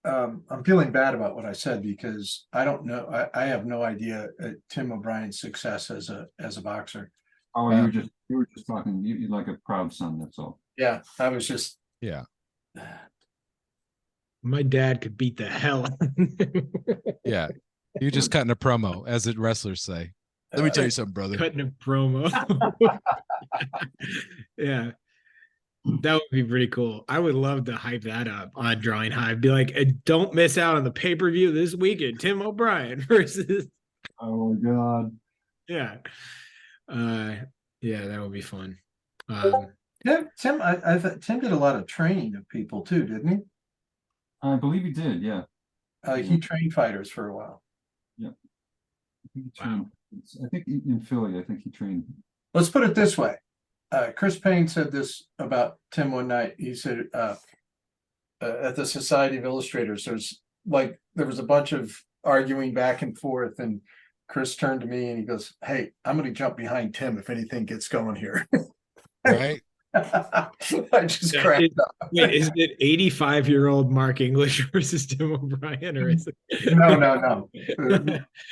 I'm feeling bad about what I said because I don't know. I have no idea Tim O'Brien's success as a boxer. Oh, you were just talking, you're like a proud son, that's all. Yeah, I was just. Yeah. My dad could beat the hell out of him. Yeah. You're just cutting a promo, as the wrestlers say. Let me tell you something, brother. Cutting a promo. Yeah. That would be pretty cool. I would love to hype that up on Drawing Hive. Be like, don't miss out on the pay-per-view this weekend. Tim O'Brien versus. Oh my God. Yeah. Yeah, that would be fun. Tim, I thought Tim did a lot of training of people too, didn't he? I believe he did, yeah. He trained fighters for a while. I think he trained, I think in Philly, I think he trained. Let's put it this way. Chris Payne said this about Tim one night. He said at the Society of Illustrators, there was a bunch of arguing back and forth, and Chris turned to me and he goes, "Hey, I'm going to jump behind Tim if anything gets going here." Right? I just cracked up. Wait, is it 85-year-old Mark English versus Tim O'Brien, or is it No.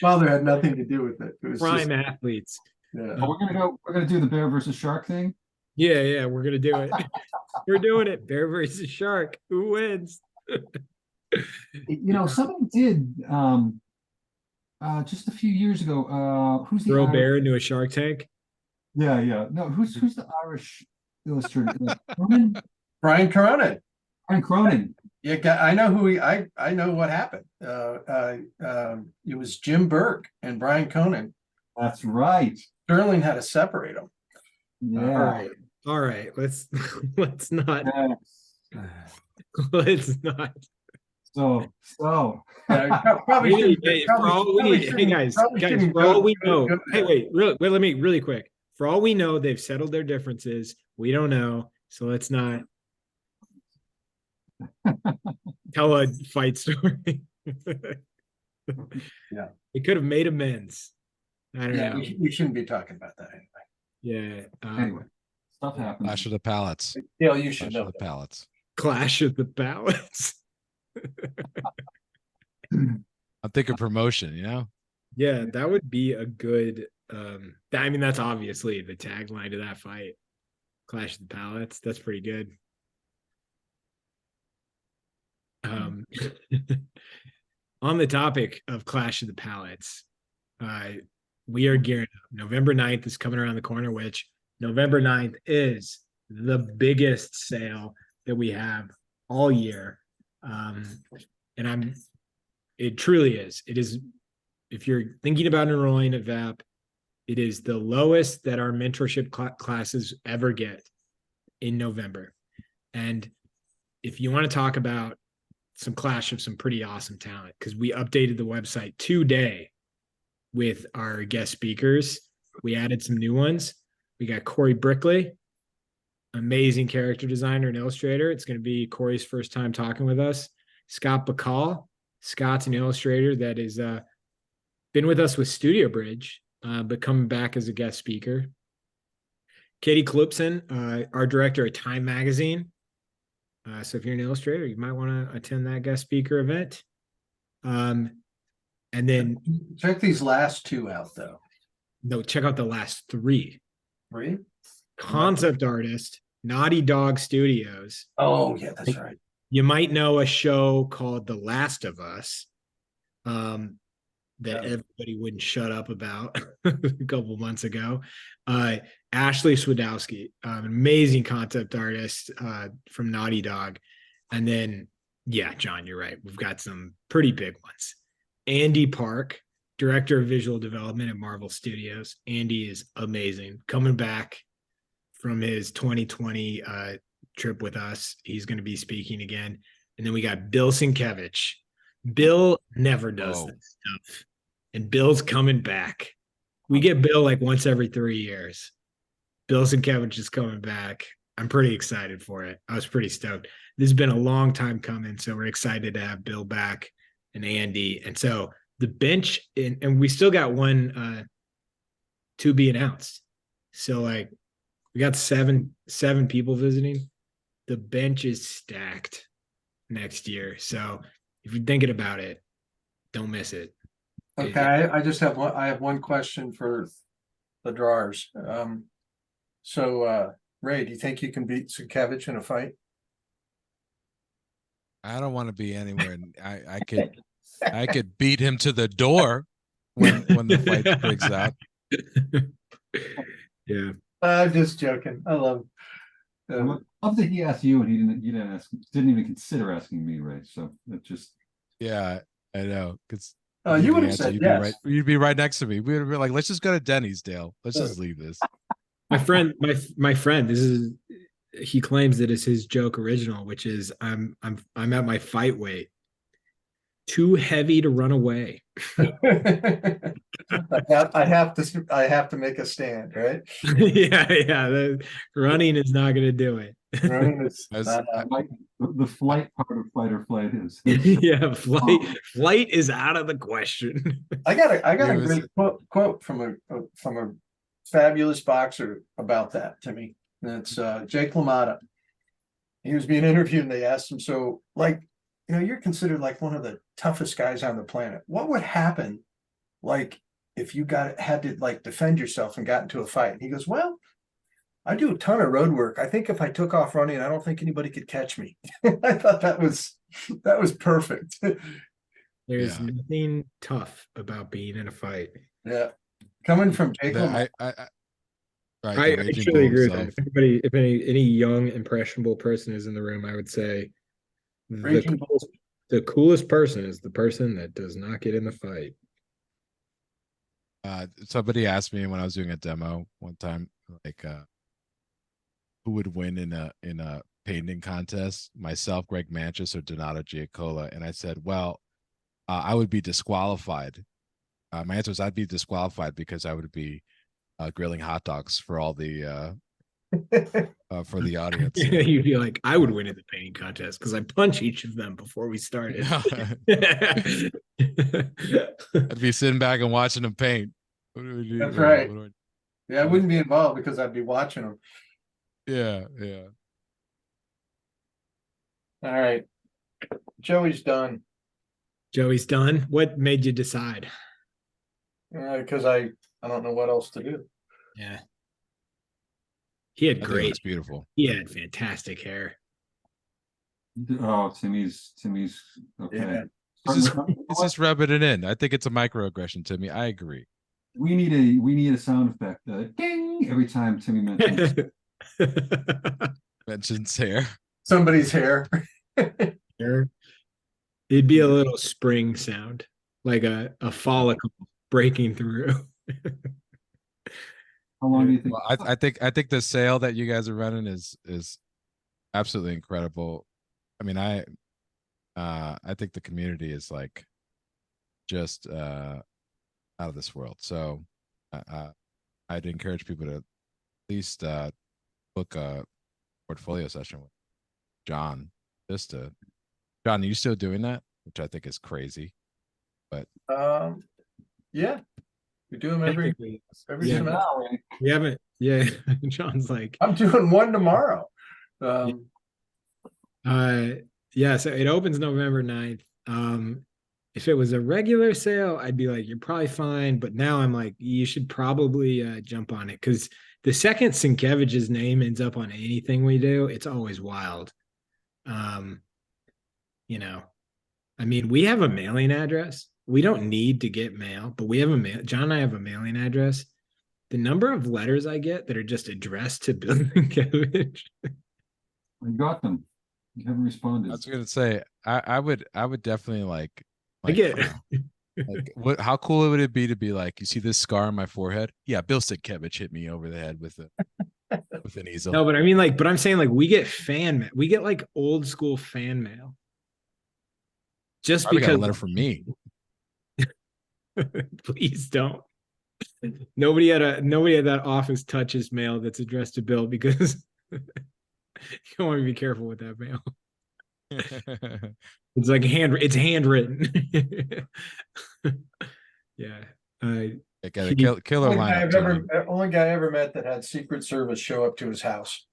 Father had nothing to do with it. It was prime just, athletes? yeah. We're gonna do the bear versus shark thing. Yeah, we're gonna do it. We're doing it. Bear versus shark. Who wins? Somebody did just a few years ago. Who's the Throw a Irish- bear into a shark tank. Yeah. No, who's the Irish illustrator? Cronin? Brian Cronin. Brian Cronin. Yeah, I know who I know what happened. It was Jim Burke and Brian Cronin. That's right. Sterling had to separate them. Yeah. All right. Let's not. Yes. Let's not. So Probably We need, shouldn't- hey, probably- for all we probably need, hey shouldn't- guys, probably shouldn't for all go- we know. go- Hey, wait, let me really quick. For all we know, they've settled their differences. We don't know, so let's not tell a fight story. Yeah. It could have made amends. I don't Yeah, know. we shouldn't be talking about that anyway. Yeah. anyway, stuff happens. Clash of the palates. Dale, you should Clash know. of the palates. Clash of the Palace. I'm thinking promotion, Yeah, that would be a good I mean, that's obviously the tagline to that fight. Clash of the Palates. That's pretty good. On the topic of Clash of the Palates, we are gearing up. November 9th is coming around the corner, which November 9th is the biggest sale that we have all year. And it truly is. It is, if you're thinking about enrolling at VAP, it is the lowest that our mentorship classes ever get in November. And if you want to talk about some clash of some pretty awesome talent, because we updated the website today with our guest speakers. We added some new ones. We got Corey Brickley, amazing character designer and illustrator. It's going to be Corey's first time talking with us. Scott Bacall. Scott's an illustrator that is been with us with Studio Bridge, but coming back as a guest speaker. Katie Klupson, our director at Time Magazine. So if you're an illustrator, you might want to attend that guest speaker event. And then Check these last two out though. no, check out the last three. Three? Concept artist, Naughty Dog Studios. Oh, yeah, that's right. You might know a show called The Last of Us that everybody wouldn't shut up about a couple months ago. Ashley Swedowski, an amazing concept artist from Naughty Dog. And then, yeah, John, you're right. We've got some pretty big ones. Andy Park, director of visual development at Marvel Studios. Andy is amazing. Coming back from his 2020 trip with us. He's going to be speaking again. And then we got Bill Sienkiewicz. Bill never does Whoa. this stuff. And Bill's coming back. We get Bill like once every 3 years. Bill Sienkiewicz is coming back. I'm pretty excited for it. I was pretty stoked. This has been a long time coming, so we're excited to have Bill back and Andy. And so the bench, and we still got one to be announced. So like we got seven people visiting. The bench is stacked next year. So if you're thinking about it, don't miss it. Okay, I just have one, I have one question for the drawers. So Ray, do you think you can beat Sienkiewicz in a fight? I don't want to be anywhere. I could beat him to the door when the fight breaks out. Yeah. I'm just joking. I love. I love that he asked you and he didn't even consider asking me, Ray. So it just Yeah, I know. Because you would have said yes. You'd be right next to me. We would be like, let's just go to Denny's, Dale. Let's just leave this. My friend, he claims that it's his joke original, which is I'm at my fight weight. Too heavy to run away. I have to make a stand, right? yeah. The running is not going to do it. Running is As- not the flight part of fight or flight is. yeah, flight is out of the question. I got a It was- great quote from a fabulous boxer about that to me. And it's Jake LaMotta. He was being interviewed and they asked him, so like, you know, you're considered like one of the toughest guys on the planet. What would happen like if you had to like defend yourself and got into a fight? And he goes, well, I do a ton of road work. I think if I took off running, I don't think anybody could catch me. I thought that was perfect. There's Yeah. nothing tough about being in a fight. Yeah. Coming from Jake LaMotta. I actually agree with that. If any young impressionable person is in the room, I would say Raging Bull. the coolest person is the person that does not get in the fight. Somebody asked me when I was doing a demo one time, like, who would win in a painting contest? Myself, Greg Manchis, or Donato Giacola? And I said, well, I would be disqualified. My answer was I'd be disqualified because I would be grilling hot dogs for all the for the audience. You'd be like, I would win in the painting contest because I punch each of them before we started. I'd be sitting back and watching them paint. What do we do? That's right. Yeah, I wouldn't be involved because I'd be watching them. Yeah. All right. Joey's done. Joey's done. What made you decide? Because I don't know what else to do. Yeah. He had I think great. it's beautiful. He had fantastic hair. Oh, Timmy's okay. Yeah. It's just rubbing it in. I think it's a microaggression, Timmy. I agree. We need a sound effect. Ding every time Timmy mentions. Mentions hair. Somebody's hair. Hair. It'd be a little spring sound, like a follicle breaking through. How long do you think? Well, I think the sale that you guys are running is absolutely incredible. I mean, I think the community is like just out of this world. So I'd encourage people to at least book a portfolio session with John. John, are you still doing that? Which I think is crazy. But Yeah. We do them every Yeah. semester. We haven't. Yeah. John's like, I'm doing one tomorrow. yeah, so it opens November 9th. If it was a regular sale, I'd be like, you're probably fine. But now I'm like, you should probably jump on it because the second Sienkiewicz's name ends up on anything we do, it's always wild. You know, I mean, we have a mailing address. We don't need to get mail, but we have a mail. John and I have a mailing address. The number of letters I get that are just addressed to Bill Sienkiewicz. I got them. You haven't responded. I was gonna say I would definitely like I get Like, what? How cool would it be to be like, you see this scar on my forehead? Yeah, Bill Sienkiewicz hit me over the head with an easel. No, but I mean, like, but I'm saying, like, we get fan mail. We get like old school fan mail. Just Probably got a because, letter from me. please don't. Nobody at that office touches mail that's addressed to Bill because you want to be careful with that mail. It's like it's handwritten. Yeah. I got a He- killer lineup too. Only guy I ever met that had Secret Service show up to his house.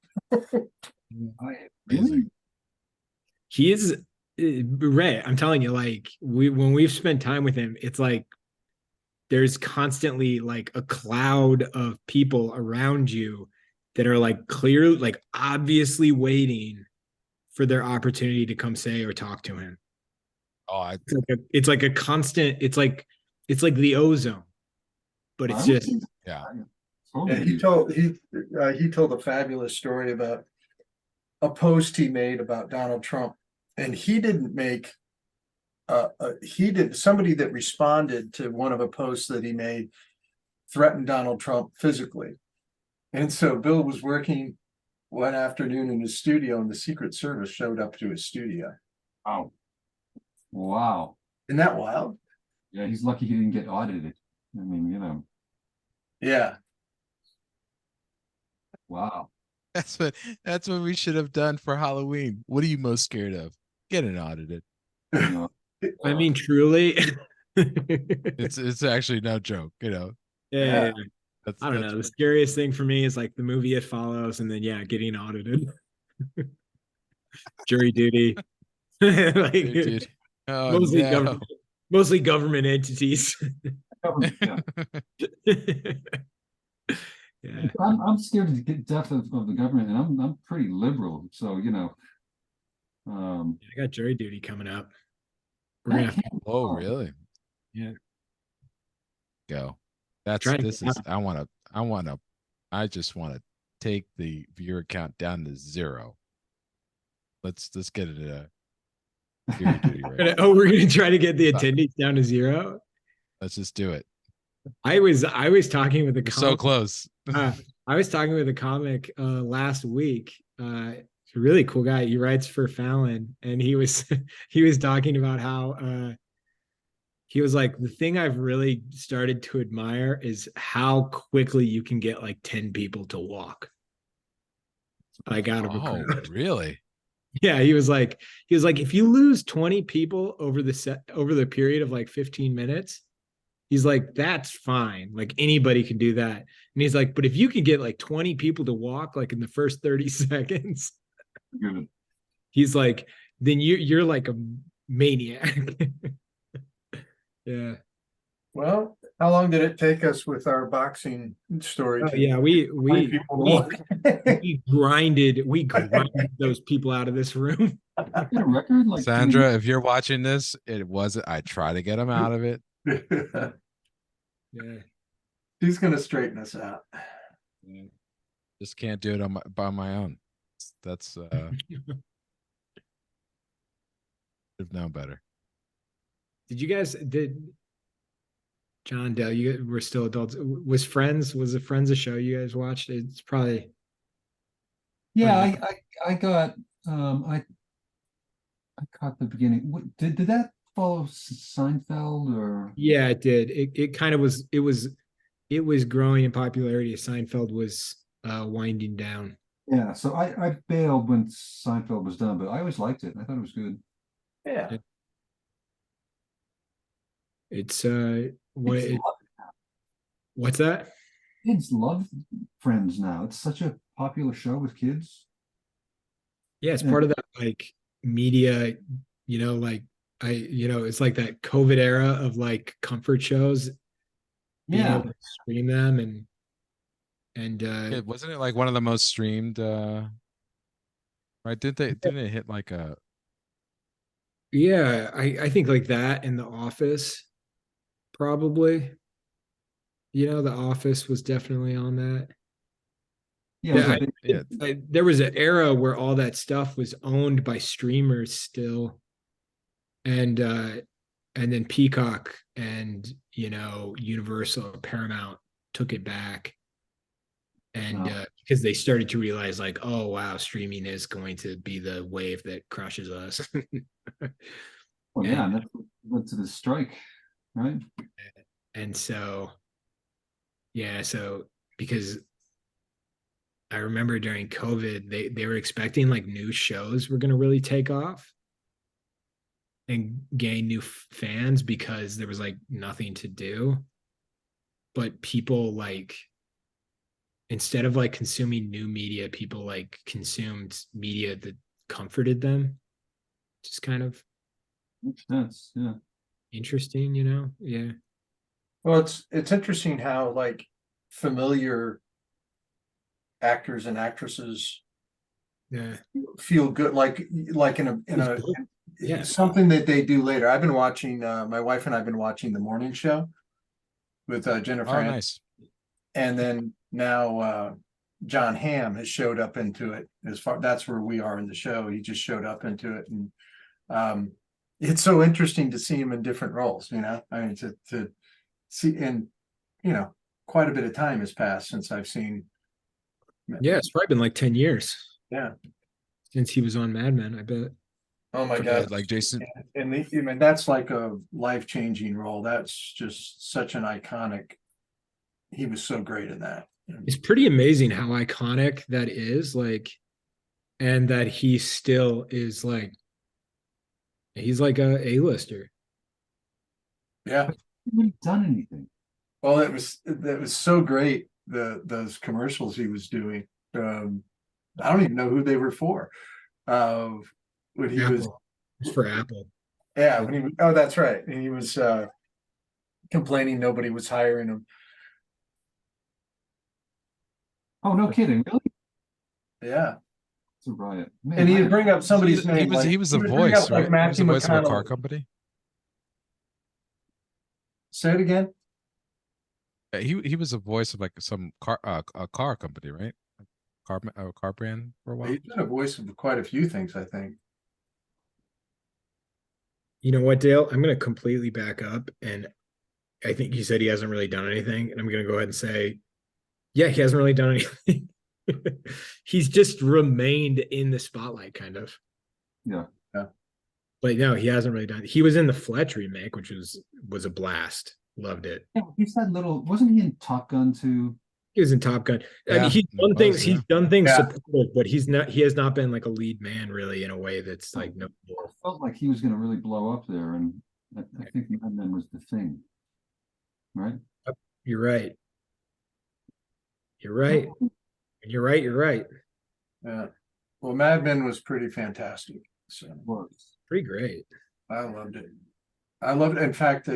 Amazing. he is Ray. I'm telling you, like when we've spent time with him, it's like there's constantly like a cloud of people around you that are like clear, like obviously waiting for their opportunity to come say or talk to him. Oh, It's like a constant. It's like the ozone, but it's just yeah. Yeah, he told a fabulous story about a post he made about Donald Trump, and he didn't make somebody that responded to one of the posts that he made threatened Donald Trump physically. And so Bill was working one afternoon in his studio, and the Secret Service showed up to his studio. Wow. Wow. Isn't that wild? Yeah, he's lucky he didn't get audited. I mean, Yeah. wow. That's what we should have done for Halloween. What are you most scared of? Getting audited. You know, I mean, truly. It's actually no joke, Yeah. That's, I don't know. The scariest thing for me is like the movie It Follows, and then getting audited. Jury duty. Like dude. Oh, mostly government entities. yeah. Yeah. I'm scared to get death of the government, and I'm pretty liberal, so I got jury duty coming up. We're that gonna have can't be Oh, hard. really? Yeah. Go. Try to This get is I just want to take the viewer count down to 0. Let's get it jury duty right. we're gonna try to get the attendees down to 0. Let's just do it. I was talking with a We're so close. I was talking with a comic last week. He's a really cool guy. He writes for Fallon, and he was talking about how he was like, the thing I've really started to admire is how quickly you can get like 10 people to walk. Like out of a Oh, crowd. really? Yeah, he was like, if you lose 20 people over the period of like 15 minutes, he's like, that's fine. Like anybody can do that. And he's like, but if you can get like 20 people to walk like in the first 30 seconds, Good. he's like, then you're like a maniac. Yeah. Well, how long did it take us with our boxing story? Oh, to yeah, find people to walk? we grinded those people out of this room. Get a record like Sandra, if you're watching this, it wasn't. I try to get him out of it. Yeah. He's gonna straighten us out. Just can't do it by my own. That's should have known better. Did John Dell, you were still adults. Was the Friends a show you guys watched? It's probably Yeah, I got I caught the beginning. What did that follow Seinfeld or yeah, it did. It kind of was it was growing in popularity as Seinfeld was winding down. yeah, so I bailed when Seinfeld was done, but I always liked it. I thought it was good. Yeah. It's Kids love it now. what's that? Kids love Friends now. It's such a popular show with kids. Yeah, it's part of that like media, like it's like that COVID era of like comfort shows. Being Yeah, able to stream them and Wasn't it like one of the most streamed? Right? Didn't it hit like a? yeah, I think like that and The Office, probably. The Office was definitely on that. yeah, it was Yeah, a big- Yeah, There was an era where all that stuff was owned by streamers still, and and then Peacock and, you know, Universal, Paramount took it back. And Wow. because they started to realize, like, oh wow, streaming is going to be the wave that crushes us. Well, yeah, And and that's what led to the strike, right? and so yeah, so because I remember during COVID, they were expecting like new shows were going to really take off and gain new fans because there was like nothing to do. But people like, instead of like consuming new media, people like consumed media that comforted them. Just kind of Makes sense. Yeah. interesting, you know? Yeah. Well, it's interesting how like familiar actors and actresses Yeah. feel good, like in a Yeah. something that they do later. I've been watching, my wife and I've been watching the morning show with Jennifer Oh, Aniston. nice. And then now John Hamm has showed up into it. As far that's where we are in the show. He just showed up into it, and it's so interesting to see him in different roles. You know, I mean, to see, and you know, quite a bit of time has passed since I've seen. Yeah. It's probably been like 10 years Yeah. since he was on Mad Men, I bet. Oh my Yeah, God. like Jason. And I mean, that's like a life-changing role. That's just such an iconic. He was so great in that. It's pretty amazing how iconic that is. Like, and that he still is like, he's like a A-lister. Yeah. He hasn't done anything. Well, it was so great, those commercials he was doing. I don't even know who they were for. When he was, Apple. It's for Apple. yeah, when he, oh, that's right. And he was complaining nobody was hiring him. Oh, no kidding. Really? Yeah. It's a riot. Man, And I- he'd bring up somebody's He name. was like, he was the would bring voice, up, like, right? He was the Matthew voice of a car McConaughey. company. Say it again. Yeah, he was a voice of like some a car company, right? Car brand for a while. He's been a voice of quite a few things, I think. You know what, Dale? I'm going to completely back up. And I think you said he hasn't really done anything. And I'm going to go ahead and say, yeah, he hasn't really done anything. He's just remained in the spotlight, kind of. Yeah. But no, he hasn't really done. He was in the Fletch remake, which was a blast. Loved it. Yeah, he's that little. Wasn't he in Top Gun too? He was in Top Gun. I Yeah, mean, he's he done was, things. yeah. He's done things Yeah. supportive, but he's not. He has not been like a lead man really in a way that's like no. I felt like he was going to really blow up there, and I think Mad Men was the thing, right? You're right. You're right. You're right. You're right. Yeah. Well, Mad Men was pretty fantastic. So Was. Pretty great. I loved it. I loved it. In fact,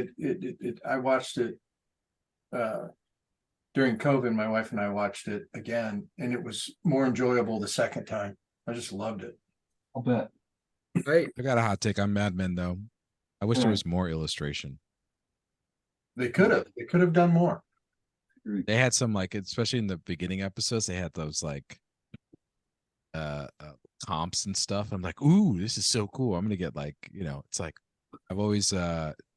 I watched it during COVID. My wife and I watched it again, and it was more enjoyable the second time. I just loved it. I'll bet. Right. I got a hot take on Mad Men though. I wish there Yeah. was more illustration. They could have done more. Agreed. They had some like, especially in the beginning episodes, they had those like comps and stuff. I'm like, ooh, this is so cool. I'm gonna get like, you know, it's like I've always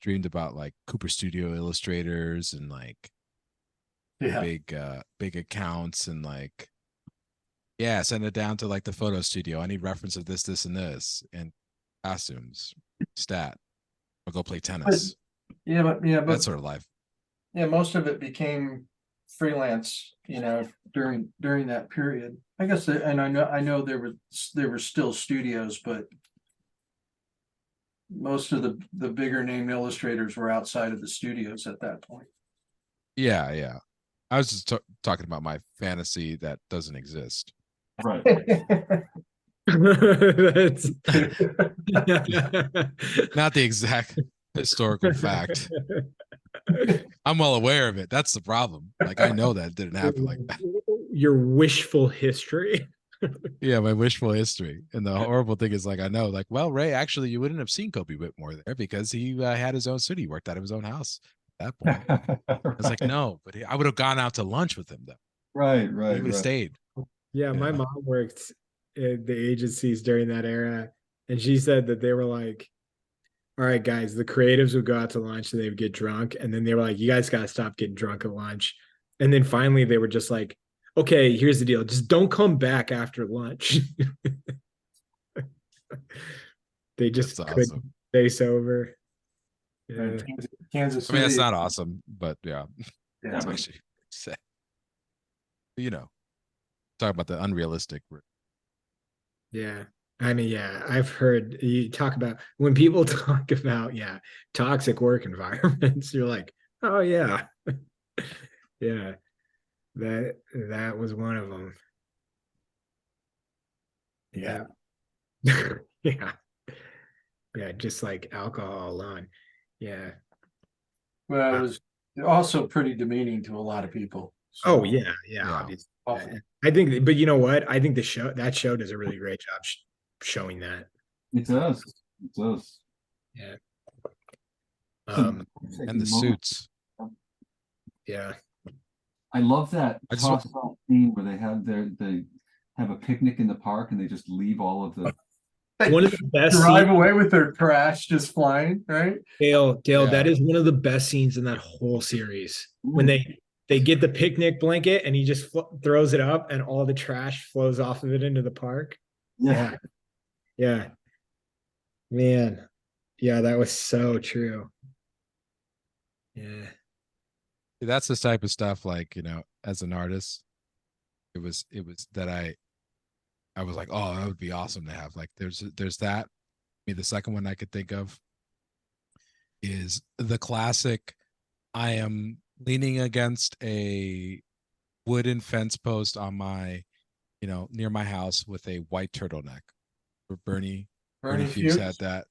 dreamed about like Cooper Studio illustrators and like Yeah. big accounts and like, yeah, send it down to like the photo studio. I need reference of this and this and costumes, stat. I'll go play tennis. But That sort of life. yeah, most of it became freelance, during that period. I guess, and I know there were still studios, but most of the bigger name illustrators were outside of the studios at that point. Yeah. I was just talking about my fantasy that doesn't exist. Right. That's Not the exact historical fact. I'm well aware of it. That's the problem. Like, I know that didn't happen like that. Your wishful history. Yeah, my wishful history. And the horrible thing is, like, I know, like, well, Ray, actually, you wouldn't have seen Kobe Whitmore there because he had his own studio. He worked out of his own house at that point. I was like, no, but I would have gone out to lunch with him, though. Right. He would have stayed. Yeah, my Yeah. mom worked at the agencies during that era, and she said that they were like, all right, guys, the creatives would go out to lunch and they would get drunk. And then they were like, you guys got to stop getting drunk at lunch. And then finally they were just like, okay, here's the deal. Just don't come back after lunch. They just That's couldn't awesome. stay sober. Yeah. And Kansas I mean, that's City. not awesome, but yeah, Yeah, that's what you say. You know, talk about the unrealistic. Yeah. I mean, yeah, I've heard you talk about when people talk about, yeah, toxic work environments, you're like, oh yeah. Yeah. That was one of them. yeah. Yeah. Yeah, just like alcohol alone. Yeah. Well, it was also pretty demeaning to a lot of people. Oh So, yeah, yeah, Yeah. obviously. awful. I think, but you know what? I think that show does a really great job showing that. It does. It does. Yeah. Some And the moments. suits. Yeah. I love that I just wa- toss off scene where they have a picnic in the park and they just leave all of the One of the best drive scenes, away with their trash just flying, right? Dale, that Yeah. is one of the best scenes in that whole series. When they get the picnic blanket and he just throws it up and all the trash flows off of it into the park. yeah. Yeah. Man. Yeah, that was so true. Yeah. That's the type of stuff, like, you know, as an artist, it was that I was like, oh, that would be awesome to have. Like, there's that. I mean, the second one I could think of is the classic. I am leaning against a wooden fence post on my, you know, near my house with a white turtleneck. Bernie Fuchs Fuchs. had that.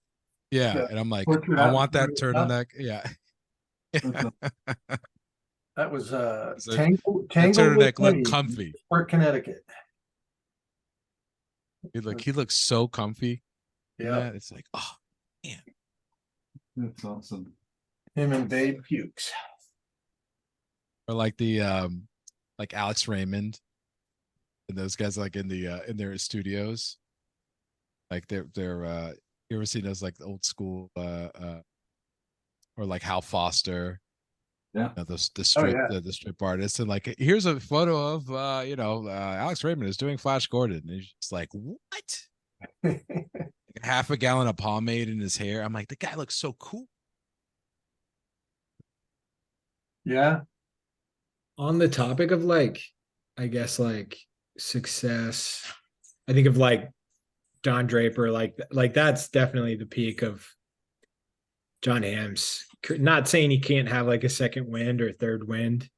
Yeah, Yeah. and I'm like, Portrait I out want that in front of turtleneck. Yeah. That was So Tangled that turtleneck with looked Honey, comfy. Port Connecticut. He looks so comfy. Yeah, Yeah, it's like, oh, That's awesome. him and Babe Fuchs. or like the like Alex Raymond and those guys, like in their studios, like they're you ever seen those like the old school or like Hal Foster, Yeah. you know, the strip yeah. the strip artists, and like here's a photo of you know, Alex Raymond is doing Flash Gordon, and he's just like, what? Like half a gallon of pomade in his hair. I'm like, the guy looks so cool. Yeah, On the topic of like, I guess like success, I think of like Don Draper, like that's definitely the peak of John Hamm's. Not saying he can't have like a second wind or third wind,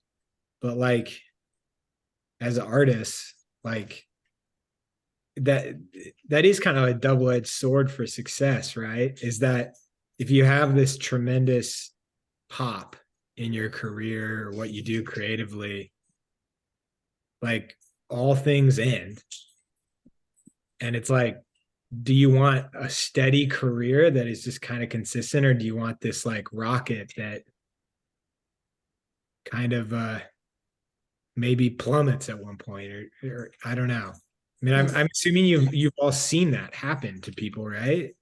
but like as an artist, like that is kind of a double-edged sword for success, right? Is that if you have this tremendous pop in your career or what you do creatively, like all things end. And it's like, do you want a steady career that is just kind of consistent, or do you want this like rocket that kind of maybe plummets at one point, or I don't know. I mean, I'm assuming you've all seen that happen to people, right?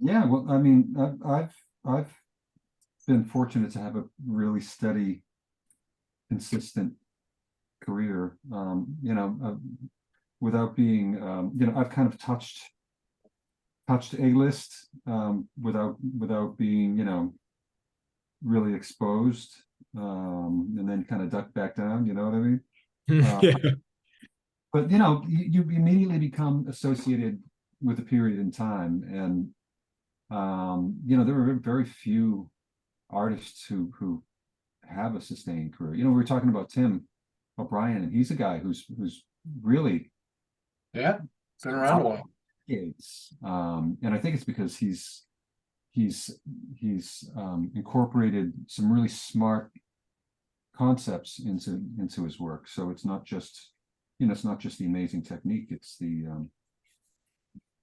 Yeah, well, I mean, I've been fortunate to have a really steady, consistent career. You know, without being, you know, I've kind of touched A-list without being, you know, really exposed, and then kind of ducked back down. You know what I mean? Yeah. But you know, you immediately become associated with a period in time, and you know, there are very few artists who have a sustained career. You know, we were talking about Tim O'Brien, and he's a guy who's really yeah, been around a while. decades. And I think it's because he's incorporated some really smart concepts into his work. So it's not just, you know, it's not just the amazing technique, it's the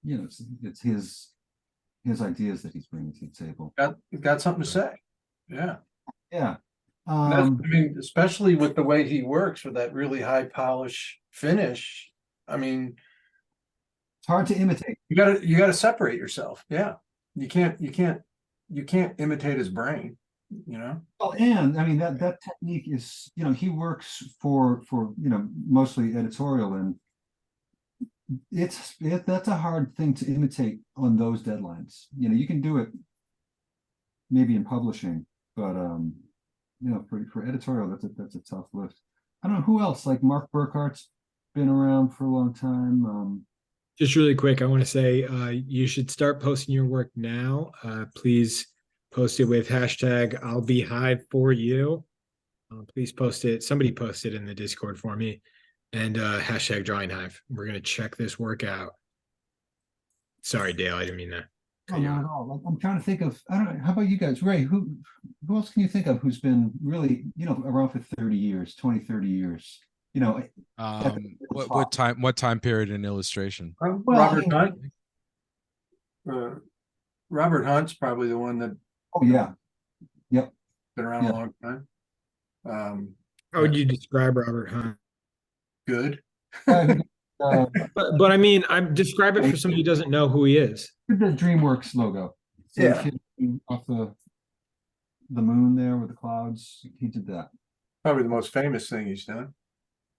you know, it's his ideas that he's bringing to the table. Got something to say. Yeah. Yeah. I mean, especially with the way he works with that really high polish finish. I mean, It's hard to imitate. you gotta separate yourself. Yeah. You can't you can't imitate his brain, you know? Well, and I mean, that technique is, he works for, mostly editorial, and that's a hard thing to imitate on those deadlines. You can do it maybe in publishing, but for editorial, that's a tough lift. I don't know who else, like Mark Burkhart's been around for a long time. Just really quick, I want to say you should start posting your work now. Please post it with hashtag I'll be Hive for you. Please post it. Somebody post it in the Discord for me, and hashtag Drawing Hive. We're gonna check this work out. Sorry, Dale, I didn't mean that. No, not at all. Like, I'm trying to think of, I don't know, how about you guys? Ray, who else can you think of who's been really, around for 30 years, 20, 30 years? What time period in illustration? Well, Robert Hunt. Robert Hunt's probably the one that Oh, yeah. Yep. been around Yeah. a long time. How would you describe Robert Hunt? Good. Uh, But I mean, I'm describe it for somebody who doesn't know who he is. the DreamWorks logo. So Yeah. the kid off the moon there with the clouds. He did that. Probably the most famous thing he's done.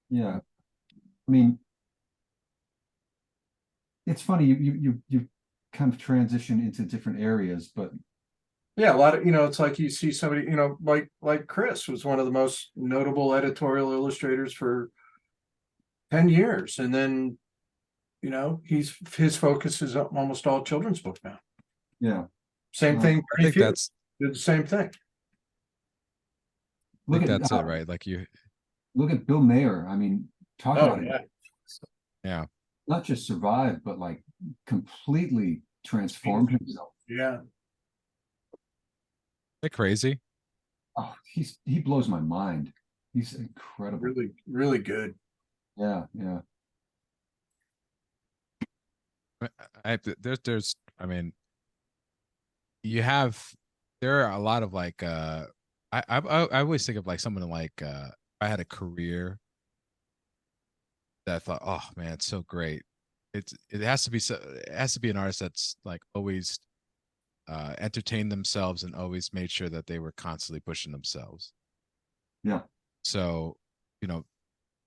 Yeah. I mean, it's funny, you kind of transition into different areas, but Yeah, a lot of, it's like you see somebody, like Chris was one of the most notable editorial illustrators for 10 years. And then, his focus is almost all children's books now. yeah. Same Uh, thing. I Bernie think Field that's did the same thing. I Look think at that's it, right? Like Look at Bill Mayer. I mean, talk Oh, about yeah. it. yeah. Not just survive, but like completely transformed himself. Yeah. They're crazy. Oh, he blows my mind. He's incredible. Really, really good. Yeah, yeah. There's I mean, there are a lot of like I always think of like someone like I had a career that I thought, oh man, it's so great. It has to be an artist that's like always entertained themselves and always made sure that they were constantly pushing themselves. Yeah. So,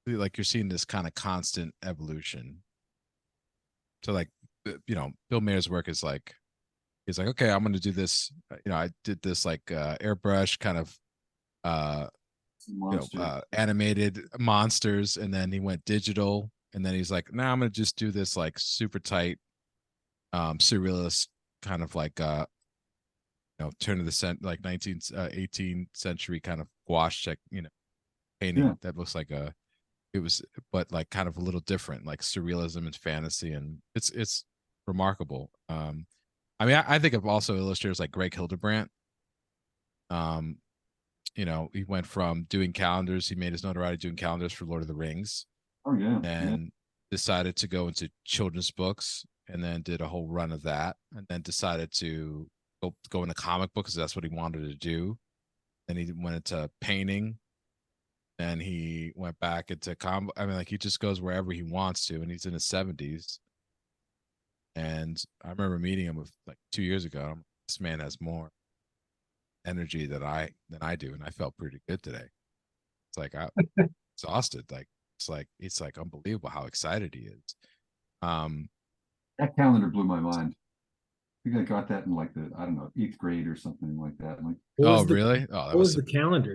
like you're seeing this kind of constant evolution. So like, Bill Mayer's work is like, he's like, okay, I'm going to do this. I did this like airbrush kind of, Monster. animated monsters. And then he went digital. And then he's like, now I'm going to just do this like super tight, surrealist kind of like, turn of the like 18th century kind of gouache check, painting Yeah. that looks like but like kind of a little different, like surrealism and fantasy. And it's remarkable. I mean, I think of also illustrators like Greg Hildebrandt. He went from doing calendars. He made his notoriety doing calendars for Lord of the Rings, Oh, yeah. and decided to go into children's books, and then did a whole run of that, and then decided to go into comic books because that's what he wanted to do. Then he went into painting, and he went back into I mean, like he just goes wherever he wants to, and he's in his 70s. And I remember meeting him like 2 years ago. I'm like, this man has more energy than I do, and I felt pretty good today. It's like I'm exhausted. Like it's like unbelievable how excited he is. That calendar blew my mind. I think I got that in like the, I don't know, 8th grade or something like that. I'm like, Oh, really? Oh, that What was was the calendar?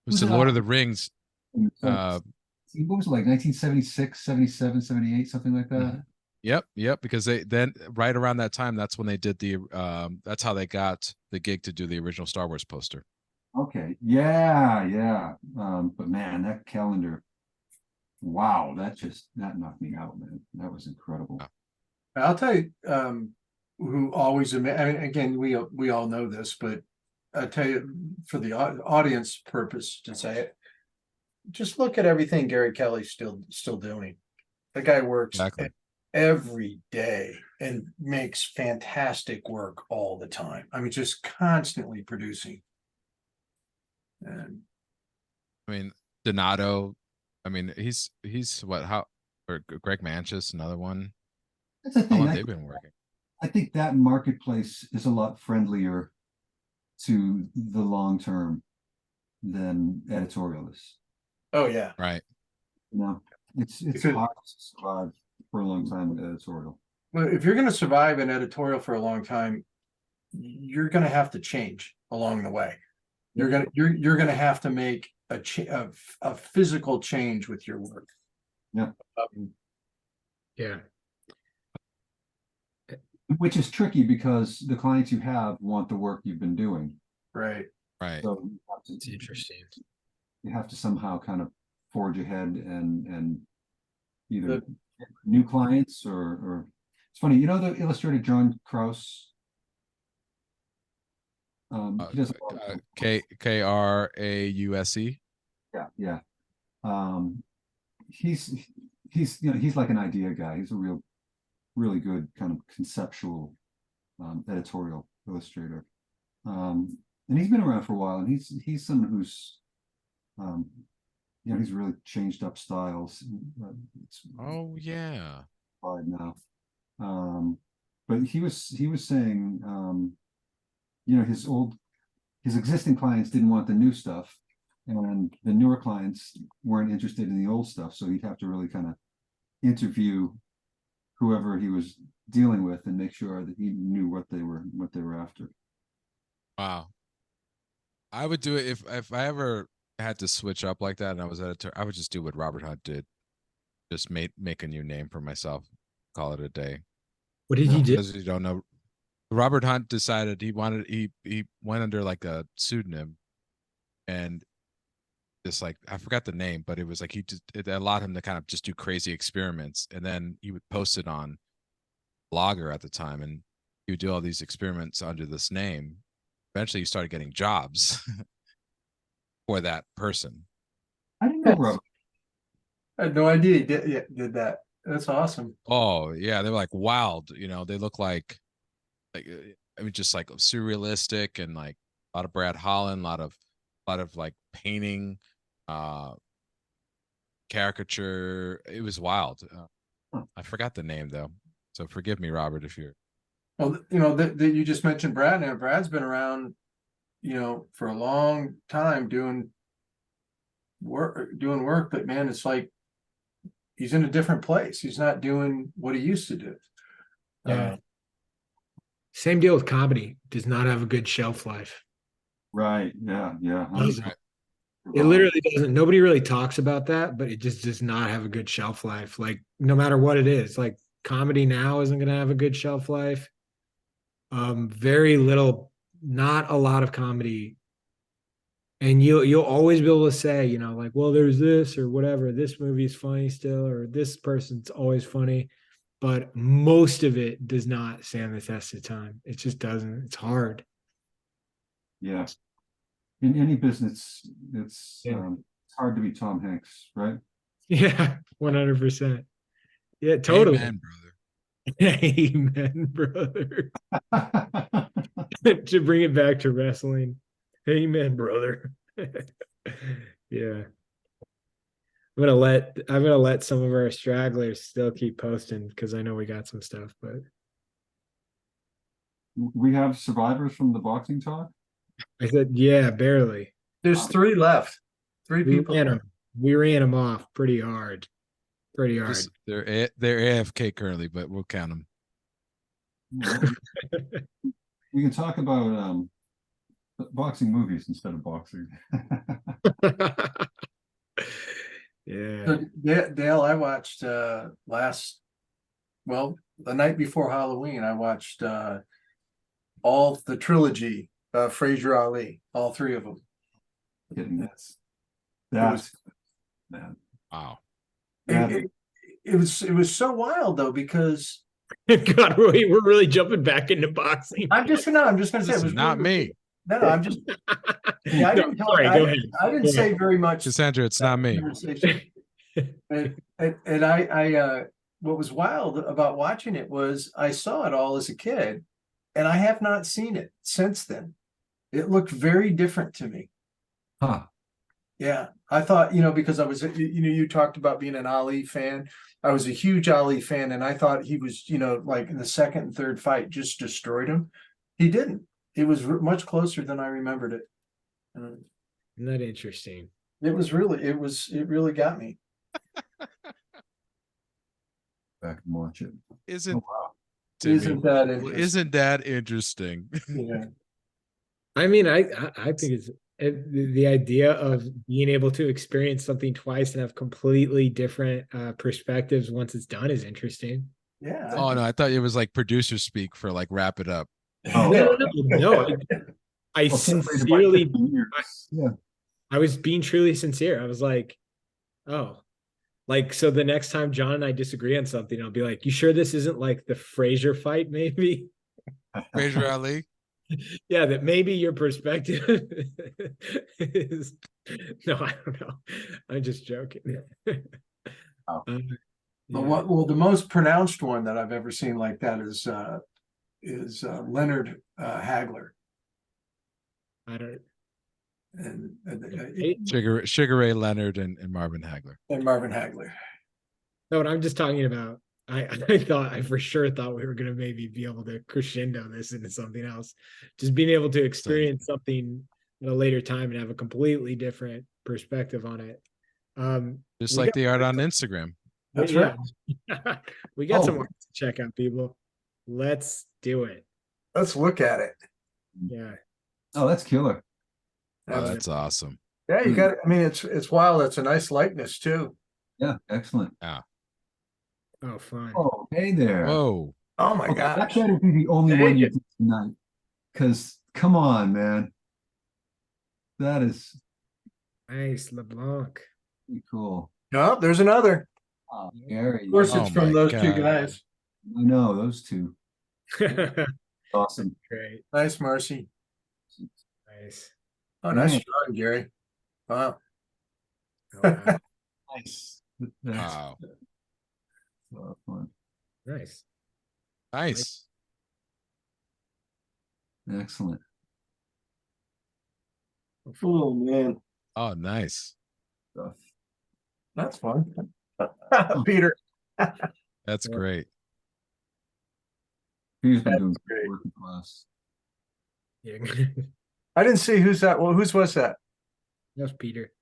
it was the Lord of the Rings. what was it, like 1976, 77, 78, something like that? Yep, because they then right around that time, that's when they did that's how they got the gig to do the original Star Wars poster. Okay. Yeah. But man, that calendar, wow, that knocked me out, man. That was incredible. Wow. I'll tell you, who always, I mean, again, we all know this, but I tell you, for the audience purpose to say it, just look at everything Gary Kelly's still doing. The guy works Exactly. every day and makes fantastic work all the time. I mean, just constantly producing. And I mean, Donato. I mean, he's what? How? Or Greg Manchus, another one. That's the How thing. long I, they've been working? I think that marketplace is a lot friendlier to the long term than editorialists. Oh, yeah. Right. You know, it's Because- hard to survive for a long time with editorial. Well, if you're gonna survive an editorial for a long time, you're gonna have to change along the way. You're gonna have to make a physical change with your work. Yeah. Yeah. Which is tricky because the clients you have want the work you've been doing. Right. Right. So It's interesting. you have to somehow kind of forge ahead and either The- get new clients or it's funny, you know, the illustrator John Krause. He does a lot of- Krause. yeah. He's you know, he's like an idea guy. He's a really good kind of conceptual editorial illustrator. And he's been around for a while, and he's someone who's you know, he's really changed up styles. It's Oh yeah. wide now. But he was saying you know, his existing clients didn't want the new stuff, and the newer clients weren't interested in the old stuff, so he'd have to really kind of interview whoever he was dealing with and make sure that he knew what they were after. Wow. I would do it if I ever had to switch up like that and I was editor, I would just do what Robert Hunt did. Just make a new name for myself, call it a day. What did you do? Those of you who don't know, Robert Hunt decided he went under like a pseudonym, and just like I forgot the name, but it was like it allowed him to kind of just do crazy experiments, and then he would post it on Blogger at the time, and he would do all these experiments under this name. Eventually, he started getting jobs for that person. I didn't know Robert. I had no idea he did that. That's awesome. Oh yeah, they were like wild. You know, they look like I mean, just like surrealistic and like a lot of Brad Holland, a lot of like painting, caricature. It was wild. I forgot the name though, so forgive me, Robert, if you're. Well, you know, that you just mentioned Brad, and Brad's been around, you know, for a long time doing work, but man, it's like he's in a different place. He's not doing what he used to do. Yeah. Same deal with comedy. Does not have a good shelf life. Right. Yeah. Doesn't. It literally doesn't. Nobody really talks about that, but it just does not have a good shelf life. Like no matter what it is, like comedy now isn't going to have a good shelf life. Very little, not a lot of comedy. And you'll always be able to say, you know, like, well, there's this or whatever. This movie is funny still, or this person's always funny, but most of it does not stand the test of time. It just doesn't. It's hard. Yeah. In any business, it's Yeah. it's hard to be Tom Hanks, right? Yeah, 100%. Yeah, totally. Amen, brother. Amen, brother. To bring it back to wrestling. Amen, brother. Yeah. I'm gonna let some of our stragglers still keep posting because I know we got some stuff, but We have survivors from the boxing talk. I said, yeah, barely. There's 3 left. 3 people. We ran them off pretty hard. Pretty hard. Just, they're AFK currently, but we'll count them. We can talk about boxing movies instead of boxing. Yeah. So, Dale, I watched the night before Halloween, I watched all the trilogy of Fraser Ali, all 3 of them. Getting That's that's man. Wow. it was so wild though, because God, we're really jumping back into boxing. I'm just gonna say it This is was not really- me. No, I'm just yeah, I No, didn't talk, sorry, go ahead. I didn't Go say ahead. very much. Cassandra, it's not me. Conversation. And I what was wild about watching it was I saw it all as a kid, and I have not seen it since then. It looked very different to me. Huh. Yeah, I thought, you know, because I was, you know, you talked about being an Ali fan. I was a huge Ali fan, and I thought he was, like in the second and third fight, just destroyed him. He didn't. It was much closer than I remembered it. Isn't that interesting? It really got me. Back and watch it. Isn't Oh, wow. Timmy, Isn't that interesting? isn't that interesting? Yeah. I mean, I think it's the idea of being able to experience something twice and have completely different perspectives once it's done is interesting. Yeah. Oh no, I thought it was like producer speak for like wrap it up. Oh. No, I Well, separated by sincerely, 50 years. Yeah. I was being truly sincere. I was like, oh, like, so the next time John and I disagree on something, I'll be like, you sure this isn't like the Frazier fight, maybe? Fraser Ali. Yeah, that maybe your perspective is no, I don't know. I'm just joking. Oh. Yeah. Well, the most pronounced one that I've ever seen like that is Leonard Hagler. I don't and Sugar Ray Leonard and Marvin Hagler. Marvin Hagler. know what I'm just talking about. I for sure thought we were gonna maybe be able to crescendo this into something else. Just being able to experience something at a later time and have a completely different perspective on it. Just we like got- the art on Instagram. That's yeah. We got Oh. some art to check out, people. Let's do it. Let's look at it. Yeah. Oh, that's killer. Oh, that's awesome. Yeah, you got it. I mean, it's wild. It's a nice likeness too. Yeah, excellent. Oh, fun. Oh, hey there. Whoa. Oh my Okay, that gosh. better be the only Dang one you it. did tonight. Because come on, man. That is Nice, LeBlanc. pretty cool. No, there's another. Oh, Gary. Of course, Oh it's from my those two God. guys. I know those two. Great. Awesome. Nice, Marcy. Nice. Oh, nice Yeah. drawing, Gary. Wow. Oh, wow. Nice. That's Wow. a lot of fun. Nice. Nice. Excellent. Oh man, Oh, nice. Stuff. that's fun. Peter. That's Yeah. great. He's been That's doing great. working class. Yeah. I didn't see who's that. Well, whose was that? That's Peter.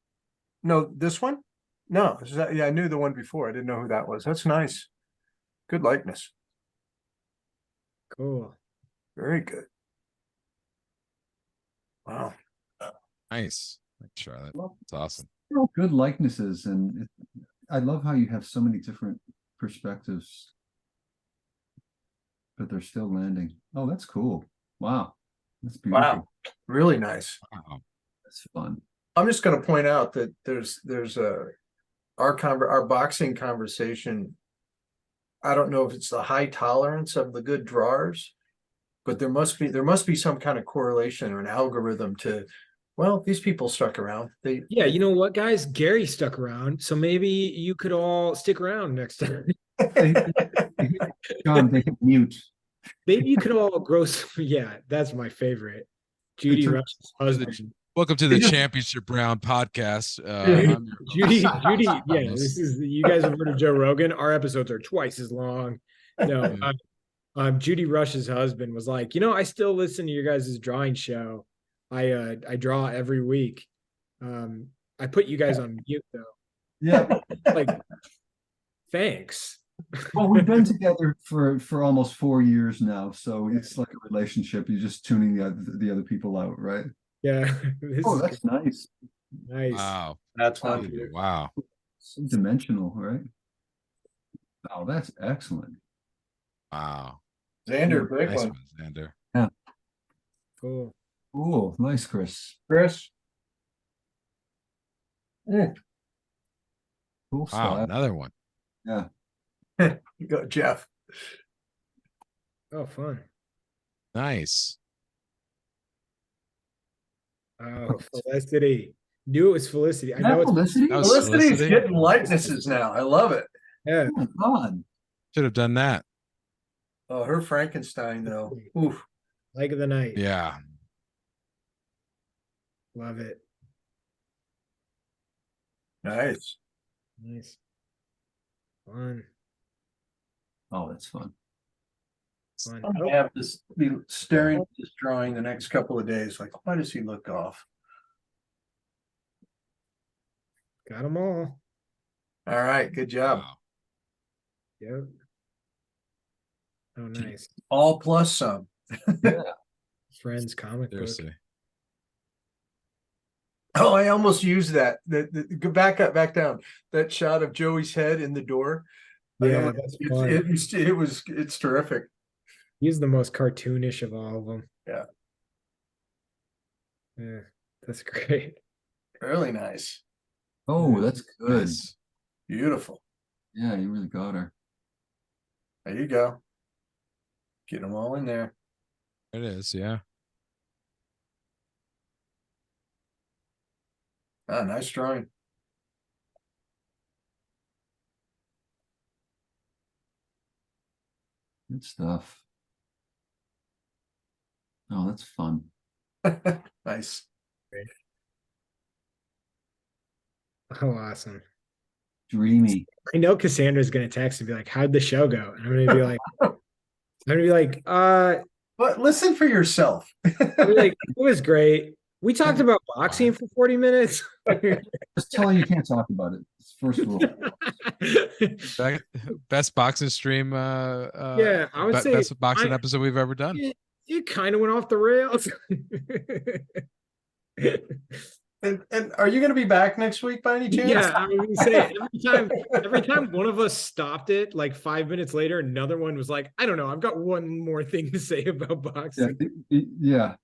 No, this one? No, is that, yeah, I knew the one before. I didn't know who that was. That's nice. Good likeness. Cool. Very good. Wow. Nice. Thanks, Charlotte. It's awesome. They're all good likenesses, and I love how you have so many different perspectives, but they're still landing. Oh, that's cool. Wow. That's beautiful. Wow. Really nice. Wow. That's fun. I'm just going to point out that there's our boxing conversation. I don't know if it's the high tolerance of the good drawers, but there must be some kind of correlation or an algorithm to, well, these people stuck around. Yeah, you know what, guys? Gary stuck around, so maybe you could all stick around next time. John, they can mute. Maybe you could all grow some. Yeah, that's my favorite. Judy took- Rush's husband. Welcome to the Championship Round podcast. I'm your Judy, host, Judy, Thomas. yeah, this is you guys have heard of Joe Rogan. Our episodes are twice as long. No, Judy Rush's husband was like, I still listen to your guys' drawing show. I draw every week. I put you guys on mute though. Yeah. Like, thanks. Well, we've been together for almost 4 years now, so it's like a relationship. You're just tuning the other people out, right? Yeah. This Oh, is that's nice. nice. Wow. That's fun. Wow. So dimensional, right? Oh, that's excellent. Wow. Xander, big Nice one. one, Xander. Cool. Cool. Nice, Chris. Chris. Cool Wow. style. Another one. Yeah. You go, Jeff. Oh, fun. Nice. Oh, Felicity. Knew it was Felicity. I Is that know it's Felicity? That was Felicity's Felicity. getting likenesses now. I love it. yeah. Oh my God. Should have done that. Oh, her Frankenstein though. Oof. Like of the night. Yeah. Love it. Nice. Nice. Fun. Oh, that's fun. Fun. I'm Oh, gonna have this be staring at this drawing the next couple of days, like, why does he look off? got them all. All right, good job. Wow. Yep. Oh, nice. All plus some. Friends comic book. Seriously. Oh, I almost used that. Go back up, back down. That shot of Joey's head in the door. Yeah, that's fun. It's terrific. He's the most cartoonish of all of them. Yeah. Yeah, that's great. Really nice. Oh, that's good. Nice. Beautiful. Yeah, you really got her. There you go. Get them all in there. It is, yeah. Ah, nice drawing. Good stuff. Oh, that's fun. Nice. Oh, awesome. Dreamy. I know Cassandra's gonna text and be like, "How'd the show go?" And I'm gonna be like, But listen for yourself. it was great. We talked about boxing for 40 minutes. Just tell her you can't talk about it. It's first rule. Best boxing stream. Yeah, I would say best boxing I- episode we've ever done. it kind of went off the rails. And are you going to be back next week by any chance? Yeah, I was gonna say every time one of us stopped it, like 5 minutes later, another one was like, I don't know, I've got one more thing to say about Yeah, boxing. yeah.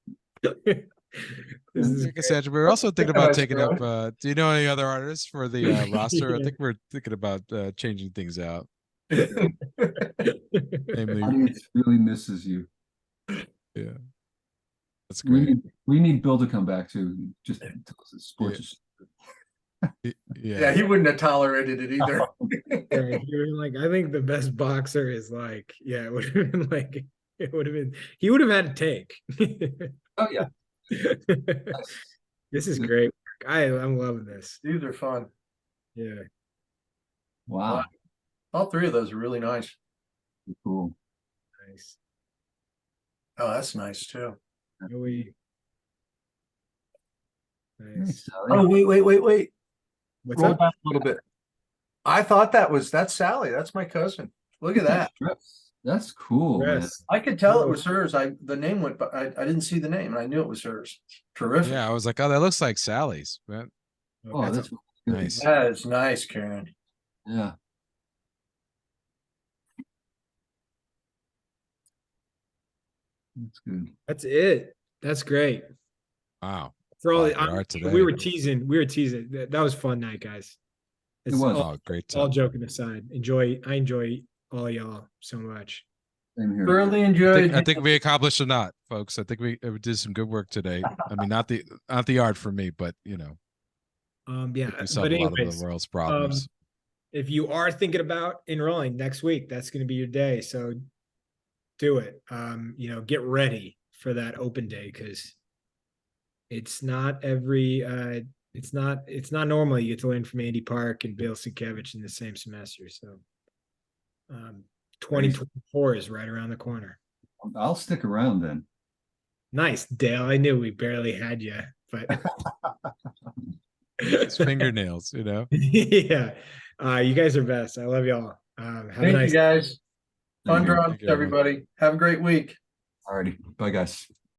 This is Like I said, we were also thinking about Nice, taking bro. up. Do you know any other artists for the roster? I think we're thinking about changing things out. Namely, Audience really misses you. yeah, that's We great. need Bill to come back too. Just tell us that sports is Yeah, Yeah, he wouldn't have tolerated it either. Yeah, you were like, I think the best boxer is like, yeah, it would have been like, it would have been, he would have had a tank. Oh yeah. This is great. I'm loving this. These are fun. Yeah. Wow. All three of those are really nice. Cool. Nice. Oh, that's nice too. Really Thanks, nice. Sally. Oh, wait. What's Roll up? back a little bit. I thought that's Sally. That's my cousin. Look at that. That's cool, man. Chris. I could tell it was hers. The name went, but I didn't see the name and I knew it was hers. Terrific. yeah. I was like, oh, that looks like Sally's. But Oh, That's that's a- good. nice. That is nice, Karen. Yeah. That's good. that's it. That's great. Wow. For all Wow, your art we today. were teasing. That was fun night, guys. It was. all, Oh, great all time. joking aside. I enjoy all y'all so much. Same here. Thoroughly enjoyed. I think we accomplished a lot, folks. I think we did some good work today. I mean, not the art for me, but you know, Yeah. we solved But a lot of anyways, the world's problems. if you are thinking about enrolling next week, that's going to be your day. So do it. Get ready for that open day because it's not it's not normal you get to learn from Andy Park and Bill Sienkiewicz in the same semester. So 2024 is right around the corner. I'll stick around then. Nice, Dale. I knew we barely had you, but His fingernails, you know. yeah. You guys are best. I love y'all. Have a Thank nice you guys. Fun Thank you. drawings, Thank you, everyone. everybody. Have a great week. Alrighty. Bye, guys.